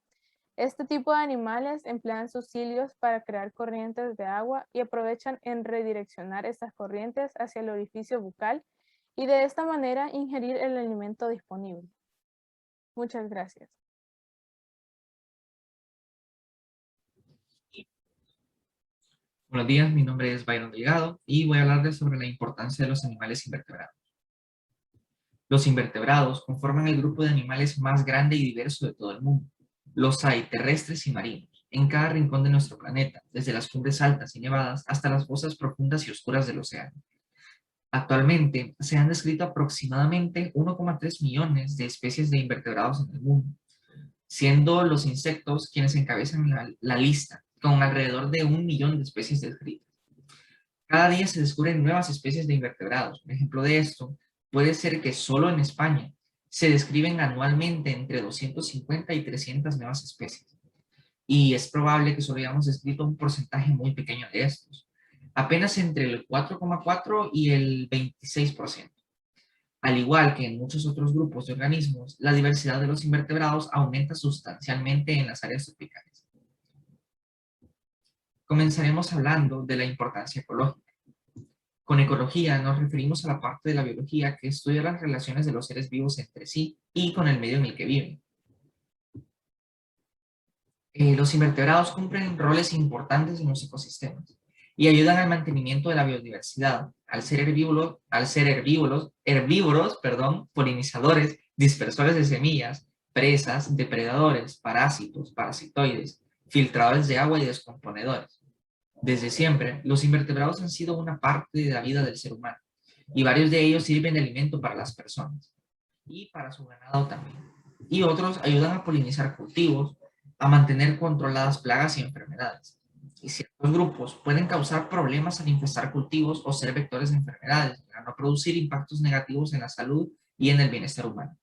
Speaker 6: Este tipo de animales emplean sus cilios para crear corrientes de agua y aprovechan en redireccionar estas corrientes hacia el orificio bucal y de esta manera ingerir el alimento disponible. Muchas gracias.
Speaker 7: Buenos días, mi nombre es Byron Delgado y voy a hablarles sobre la importancia de los animales invertebrados. Los invertebrados conforman el grupo de animales más grande y diverso de todo el mundo. Los hay terrestres y marinos, en cada rincón de nuestro planeta, desde las cumbres altas y nevadas hasta las fosas profundas y oscuras del océano. Actualmente se han descrito aproximadamente 1,3 millones de especies de invertebrados en el mundo, siendo los insectos quienes encabezan la lista, con alrededor de 1 millón de especies descritas. Cada día se descubren nuevas especies de invertebrados. Un ejemplo de esto puede ser que solo en España se describen anualmente entre 250 y 300 nuevas especies. Y es probable que solo hayamos descrito un porcentaje muy pequeño de estos, apenas entre el 4,4 y el 26%. Al igual que en muchos otros grupos de organismos, la diversidad de los invertebrados aumenta sustancialmente en las áreas tropicales. Comenzaremos hablando de la importancia ecológica. Con ecología nos referimos a la parte de la biología que estudia las relaciones de los seres vivos entre sí y con el medio en el que viven. Los invertebrados cumplen roles importantes en los ecosistemas. y ayudan al mantenimiento de la biodiversidad, al ser herbívoros, polinizadores, dispersores de semillas, presas, depredadores, parásitos, parasitoides, filtradores de agua y descomponedores. Desde siempre, los invertebrados han sido una parte de la vida del ser humano, y varios de ellos sirven de alimento para las personas, y para su ganado también. Y otros ayudan a polinizar cultivos, a mantener controladas plagas y enfermedades. Y ciertos grupos pueden causar problemas al infestar cultivos o ser vectores de enfermedades, para no producir impactos negativos en la salud y en el bienestar humano.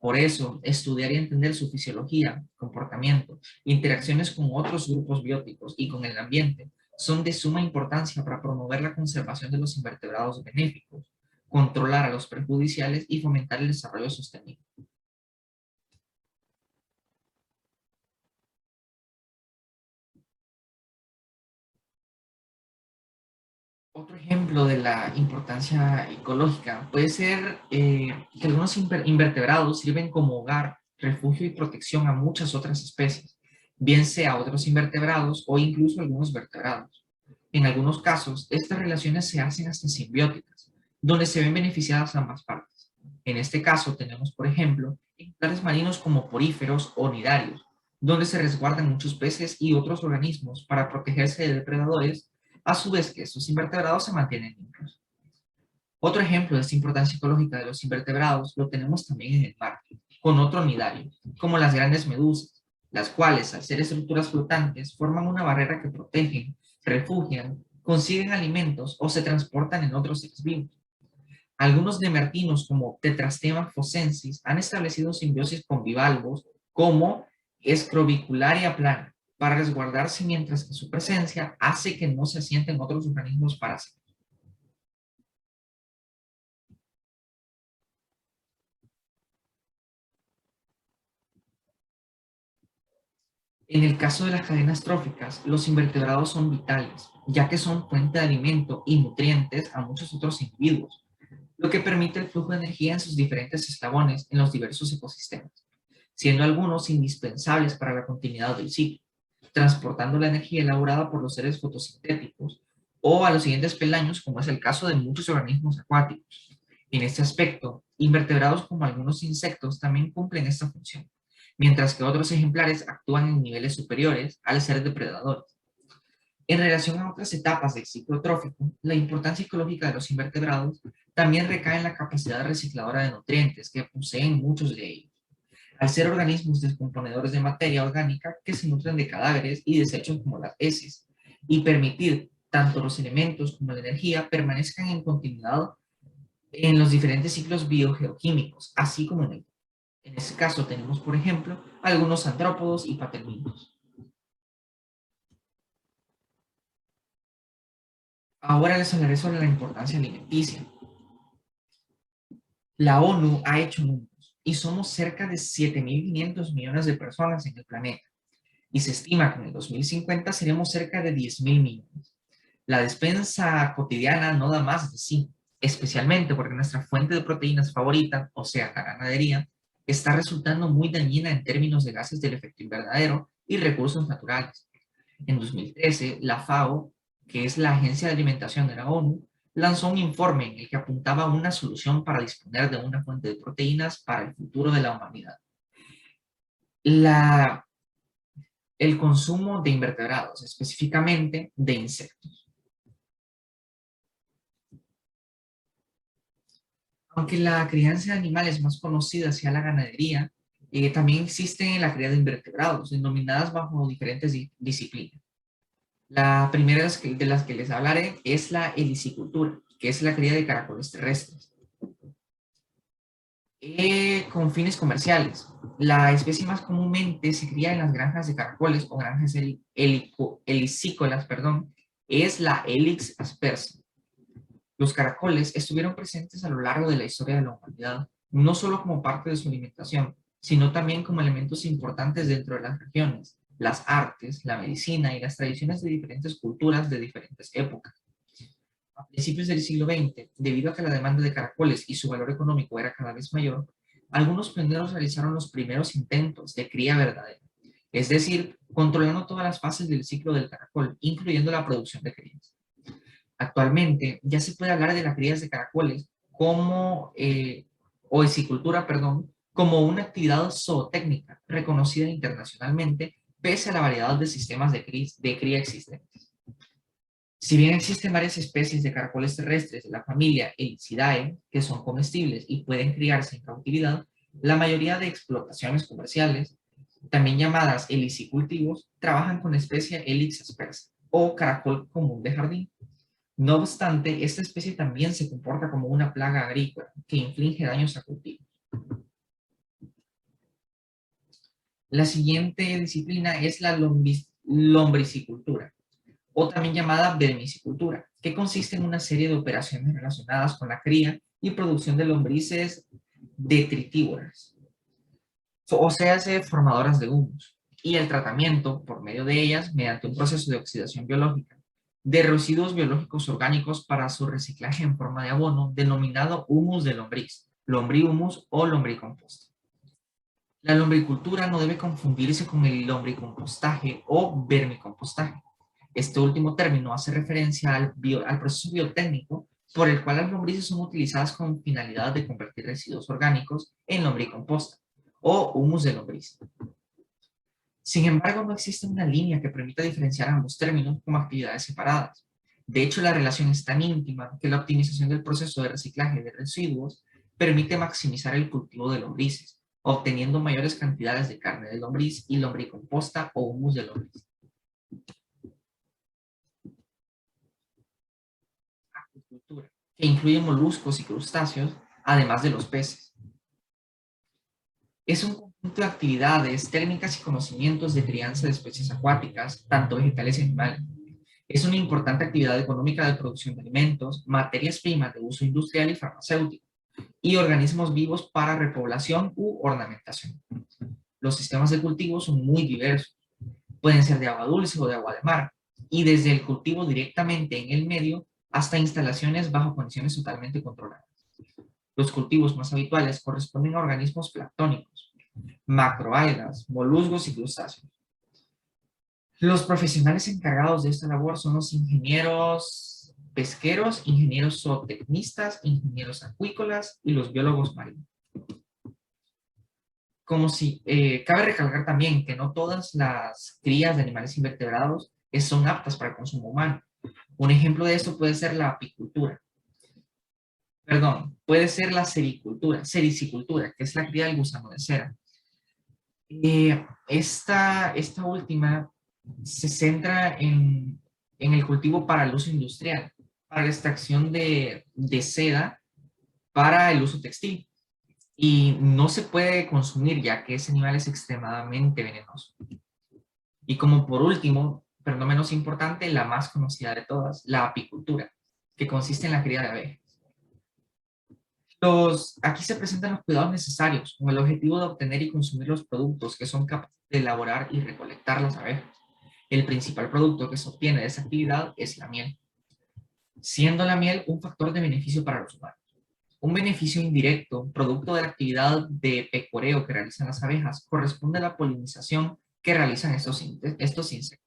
Speaker 7: Por eso, estudiar y entender su fisiología, comportamiento, interacciones con otros grupos bióticos y con el ambiente son de suma importancia para promover la conservación de los invertebrados benéficos, controlar a los perjudiciales y fomentar el desarrollo sostenible. Otro ejemplo de la importancia ecológica puede ser que algunos invertebrados sirven como hogar, refugio y protección a muchas otras especies, bien sea otros invertebrados o incluso algunos vertebrados. En algunos casos, estas relaciones se hacen hasta simbióticas, donde se ven beneficiadas ambas partes. En este caso tenemos, por ejemplo, ejemplares marinos como poríferos o nidarios, donde se resguardan muchos peces y otros organismos para protegerse de depredadores, a su vez que estos invertebrados se mantienen limpios. Otro ejemplo de esta importancia ecológica de los invertebrados lo tenemos también en el mar, con otro nidario, como las grandes medusas, las cuales, al ser estructuras flotantes, forman una barrera que protegen, refugian, consiguen alimentos o se transportan en otros seres vivos. Algunos nemertinos, como Tetrastema phocensis, han establecido simbiosis con bivalvos como Scrovicularia plana, para resguardarse, mientras que su presencia hace que no se asienten otros organismos parásitos. En el caso de las cadenas tróficas, los invertebrados son vitales, ya que son fuente de alimento y nutrientes a muchos otros individuos, lo que permite el flujo de energía en sus diferentes eslabones en los diversos ecosistemas, siendo algunos indispensables para la continuidad del ciclo, transportando la energía elaborada por los seres fotosintéticos o a los siguientes peldaños, como es el caso de muchos organismos acuáticos. En este aspecto, invertebrados como algunos insectos también cumplen esta función, mientras que otros ejemplares actúan en niveles superiores al ser depredadores. En relación a otras etapas del ciclo trófico, la importancia ecológica de los invertebrados también recae en la capacidad recicladora de nutrientes que poseen muchos de ellos, al ser organismos descomponedores de materia orgánica que se nutren de cadáveres y desechos como las heces, y permitir tanto los elementos como la energía permanezcan en continuidad en los diferentes ciclos biogeoquímicos, así como en el. En este caso tenemos, por ejemplo, algunos antrópodos y patelminos. Ahora les hablaré sobre la importancia alimenticia. La ONU ha hecho números y somos cerca de 7.500 millones de personas en el planeta. Y se estima que en el 2050 seremos cerca de 10.000 millones. La despensa cotidiana no da más de 5, especialmente porque nuestra fuente de proteínas favorita, o sea, la ganadería, está resultando muy dañina en términos de gases del efecto invernadero y recursos naturales. En 2013, la FAO, que es la Agencia de Alimentación de la ONU, lanzó un informe en el que apuntaba a una solución para disponer de una fuente de proteínas para el futuro de la humanidad. El consumo de invertebrados, específicamente de insectos. Aunque la crianza de animales más conocida sea la ganadería, también existe la cría de invertebrados, denominadas bajo diferentes disciplinas. La primera de las que les hablaré es la helicicultura, que es la cría de caracoles terrestres. Con fines comerciales, la especie más comúnmente se cría en las granjas de caracoles o granjas helicícolas, es la Helix aspersa. Los caracoles estuvieron presentes a lo largo de la historia de la humanidad, no solo como parte de su alimentación, sino también como elementos importantes dentro de las regiones, las artes, la medicina y las tradiciones de diferentes culturas de diferentes épocas. A principios del siglo XX, debido a que la demanda de caracoles y su valor económico era cada vez mayor, algunos pioneros realizaron los primeros intentos de cría verdadera, es decir, controlando todas las fases del ciclo del caracol, incluyendo la producción de crías. Actualmente ya se puede hablar de las crías de caracoles como, o escicultura, perdón, como una actividad zootécnica reconocida internacionalmente pese a la variedad de sistemas de cría existentes. Si bien existen varias especies de caracoles terrestres de la familia Elicidae que son comestibles y pueden criarse en cautividad, la mayoría de explotaciones comerciales, también llamadas helicicultivos, trabajan con la especie Helix aspersa o caracol común de jardín. No obstante, esta especie también se comporta como una plaga agrícola que inflige daños a cultivos. La siguiente disciplina es la lombricicultura, o también llamada vermicicultura, que consiste en una serie de operaciones relacionadas con la cría y producción de lombrices detritívoras, o sea, formadoras de humus, y el tratamiento por medio de ellas mediante un proceso de oxidación biológica de residuos biológicos orgánicos para su reciclaje en forma de abono denominado humus de lombriz, lombrihumus o lombricomposta. La lombricultura no debe confundirse con el lombricompostaje o vermicompostaje. Este último término hace referencia al proceso biotécnico por el cual las lombrices son utilizadas con finalidad de convertir residuos orgánicos en lombricomposta o humus de lombriz. Sin embargo, no existe una línea que permita diferenciar ambos términos como actividades separadas. De hecho, la relación es tan íntima que la optimización del proceso de reciclaje de residuos permite maximizar el cultivo de lombrices, obteniendo mayores cantidades de carne de lombriz y lombricomposta o humus de lombriz. Acuicultura, que incluye moluscos y crustáceos, además de los peces. Es un conjunto de actividades, técnicas y conocimientos de crianza de especies acuáticas, tanto vegetales y animales. Es una importante actividad económica de producción de alimentos, materias primas de uso industrial y farmacéutico, y organismos vivos para repoblación u ornamentación. Los sistemas de cultivo son muy diversos. Pueden ser de agua dulce o de agua de mar, y desde el cultivo directamente en el medio hasta instalaciones bajo condiciones totalmente controladas. Los cultivos más habituales corresponden a organismos planctónicos, macroalgas, moluscos y crustáceos. Los profesionales encargados de esta labor son los ingenieros pesqueros, ingenieros zootecnistas, ingenieros acuícolas y los biólogos marinos. Cabe recalcar también que no todas las crías de animales invertebrados son aptas para el consumo humano. Un ejemplo de esto puede ser la apicultura. Puede ser la sericicultura, que es la cría del gusano de cera. Esta última se centra en el cultivo para el uso industrial, para la extracción de seda para el uso textil. Y no se puede consumir ya que ese animal es extremadamente venenoso. Y como por último, pero no menos importante, la más conocida de todas, la apicultura, que consiste en la cría de abejas. Aquí se presentan los cuidados necesarios con el objetivo de obtener y consumir los productos que son capaces de elaborar y recolectar las abejas. El principal producto que se obtiene de esta actividad es la miel, siendo la miel un factor de beneficio para los humanos. Un beneficio indirecto, producto de la actividad de pecoreo que realizan las abejas, corresponde a la polinización que realizan estos insectos.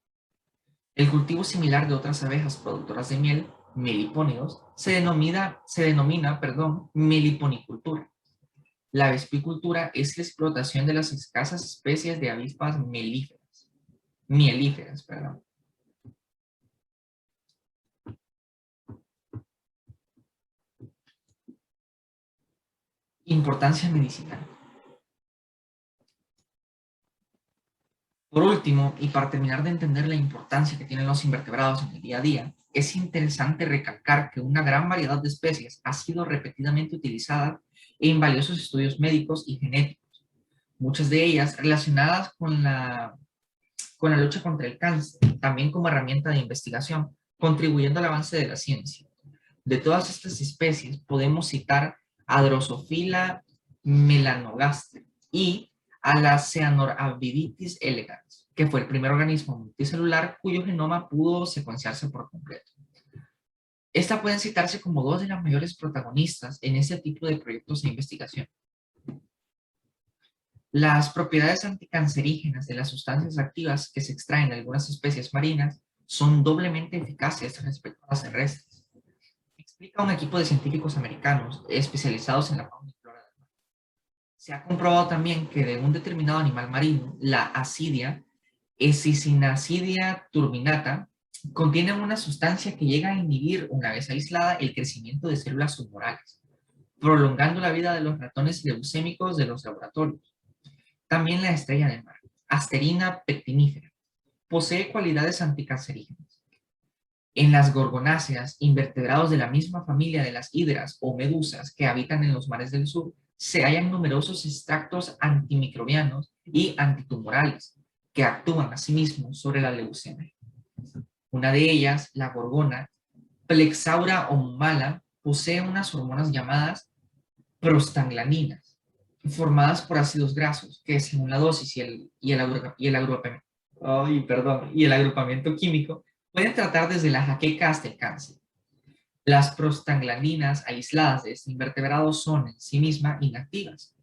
Speaker 7: El cultivo similar de otras abejas productoras de miel, melipónidos, se denomina meliponicultura. La vespicultura es la explotación de las escasas especies de avispas mielíferas. Importancia medicinal. Por último, y para terminar de entender la importancia que tienen los invertebrados en el día a día, es interesante recalcar que una gran variedad de especies ha sido repetidamente utilizada en valiosos estudios médicos y genéticos, muchas de ellas relacionadas con la lucha contra el cáncer, también como herramienta de investigación, contribuyendo al avance de la ciencia. De todas estas especies podemos citar a Drosophila melanogaster y a la Ceanoraviditis elegans, que fue el primer organismo multicelular cuyo genoma pudo secuenciarse por completo. Estas pueden citarse como dos de las mayores protagonistas en este tipo de proyectos de investigación. Las propiedades anticancerígenas de las sustancias activas que se extraen de algunas especies marinas son doblemente eficaces respecto a las terrestres. explica un equipo de científicos americanos especializados en la fauna y flora del mar. Se ha comprobado también que de un determinado animal marino, la asidia, Esicinacidia turbinata, contiene una sustancia que llega a inhibir, una vez aislada, el crecimiento de células tumorales, prolongando la vida de los ratones leucémicos de los laboratorios. También la estrella de mar, Asterina pectinifera, posee cualidades anticancerígenas. En las gorgonáceas, invertebrados de la misma familia de las hidras o medusas que habitan en los mares del sur, se hallan numerosos extractos antimicrobianos y antitumorales que actúan asimismo sobre la leucemia. Una de ellas, la gorgona, Plexaura omala, posee unas hormonas llamadas prostaglandinas, formadas por ácidos grasos, que según la dosis y el agrupamiento químico, pueden tratar desde la jaqueca hasta el cáncer. Las prostaglandinas aisladas de este invertebrado son en sí mismas inactivas.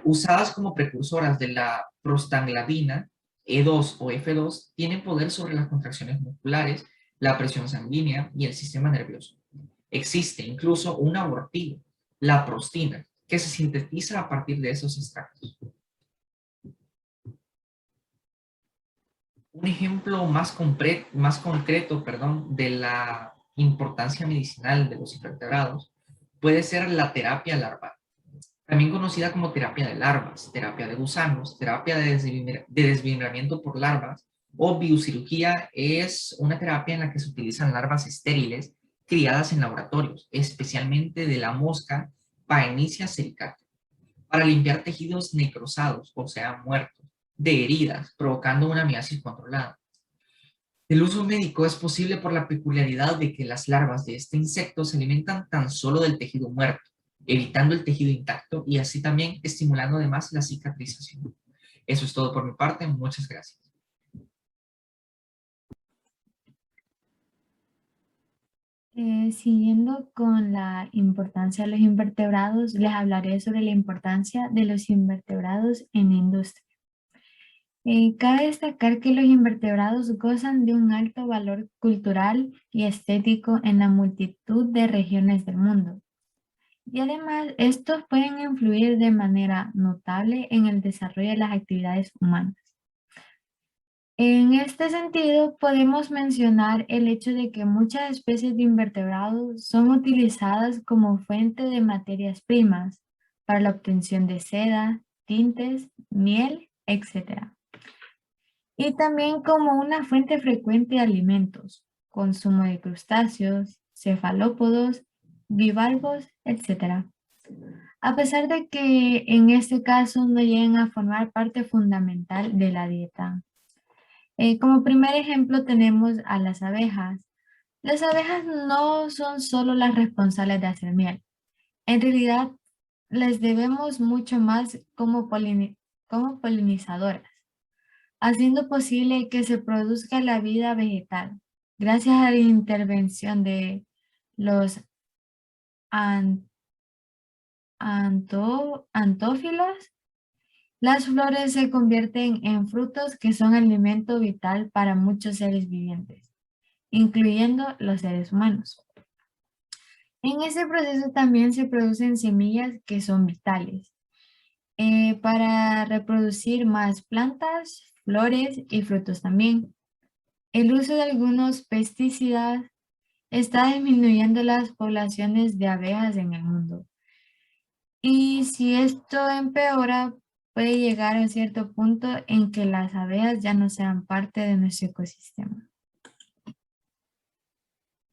Speaker 7: Usadas como precursoras de la prostaglandina, E2 o F2, tienen poder sobre las contracciones musculares, la presión sanguínea y el sistema nervioso. Existe incluso un abortivo, la prostina, que se sintetiza a partir de esos extractos. Un ejemplo más concreto, de la importancia medicinal de los invertebrados puede ser la terapia larval, también conocida como terapia de larvas, terapia de gusanos, terapia de desmembramiento por larvas o biocirugía. Es una terapia en la que se utilizan larvas estériles criadas en laboratorios, especialmente de la mosca Paenicia sericata, para limpiar tejidos necrosados, o sea, muertos, de heridas, provocando una miasis controlada. El uso médico es posible por la peculiaridad de que las larvas de este insecto se alimentan tan solo del tejido muerto, evitando el tejido intacto y así también estimulando además la cicatrización. Eso es todo por mi parte. Muchas gracias.
Speaker 3: Siguiendo con la importancia de los invertebrados, les hablaré sobre la importancia de los invertebrados en la industria. Cabe destacar que los invertebrados gozan de un alto valor cultural y estético en la multitud de regiones del mundo. Y además, estos pueden influir de manera notable en el desarrollo de las actividades humanas. En este sentido, podemos mencionar el hecho de que muchas especies de invertebrados son utilizadas como fuente de materias primas para la obtención de seda, tintes, miel, etc. Y también como una fuente frecuente de alimentos, consumo de crustáceos, cefalópodos, bivalvos, etc. A pesar de que en este caso no llegan a formar parte fundamental de la dieta. Como primer ejemplo tenemos a las abejas. Las abejas no son solo las responsables de hacer miel. En realidad, les debemos mucho más como polinizadoras, haciendo posible que se produzca la vida vegetal, gracias a la intervención de los antófilos. Las flores se convierten en frutos que son alimento vital para muchos seres vivientes, incluyendo los seres humanos. En ese proceso también se producen semillas que son vitales para reproducir más plantas, flores y frutos también. El uso de algunos pesticidas está disminuyendo las poblaciones de abejas en el mundo. Y si esto empeora, puede llegar a un cierto punto en que las abejas ya no sean parte de nuestro ecosistema.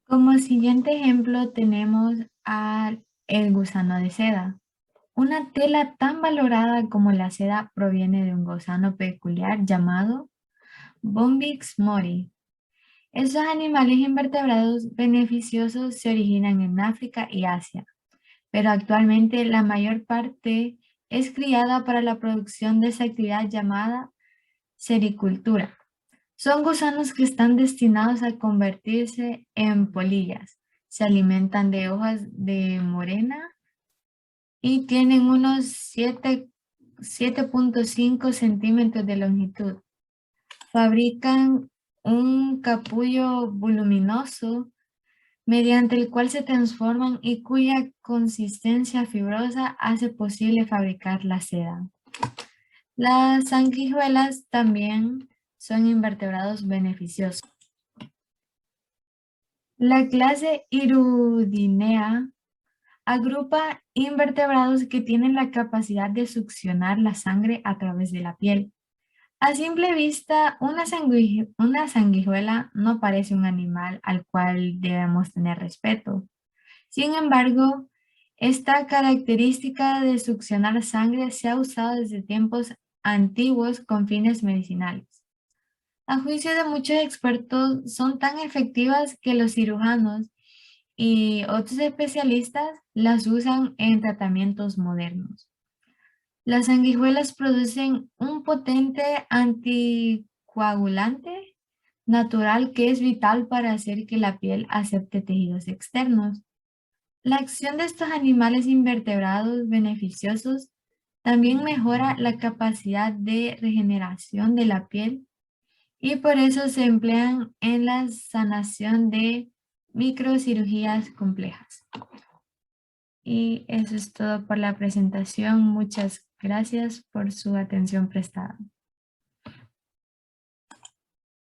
Speaker 3: Como siguiente ejemplo tenemos al gusano de seda. Una tela tan valorada como la seda proviene de un gusano peculiar llamado Bombyx mori. Estos animales invertebrados beneficiosos se originan en África y Asia, pero actualmente la mayor parte es criada para la producción de esa actividad llamada sericultura. Son gusanos que están destinados a convertirse en polillas. Se alimentan de hojas de morena y tienen unos 7.5 centímetros de longitud. Fabrican un capullo voluminoso mediante el cual se transforman y cuya consistencia fibrosa hace posible fabricar la seda. Las sanguijuelas también son invertebrados beneficiosos. La clase Hirudinea agrupa invertebrados que tienen la capacidad de succionar la sangre a través de la piel. A simple vista, una sanguijuela no parece un animal al cual debemos tener respeto. Sin embargo, esta característica de succionar sangre se ha usado desde tiempos antiguos con fines medicinales. A juicio de muchos expertos, son tan efectivas que los cirujanos y otros especialistas las usan en tratamientos modernos. Las sanguijuelas producen un potente anticoagulante natural que es vital para hacer que la piel acepte tejidos externos. La acción de estos animales invertebrados beneficiosos también mejora la capacidad de regeneración de la piel y por eso se emplean en la sanación de microcirugías complejas. Y eso es todo por la presentación. Muchas gracias por su atención prestada.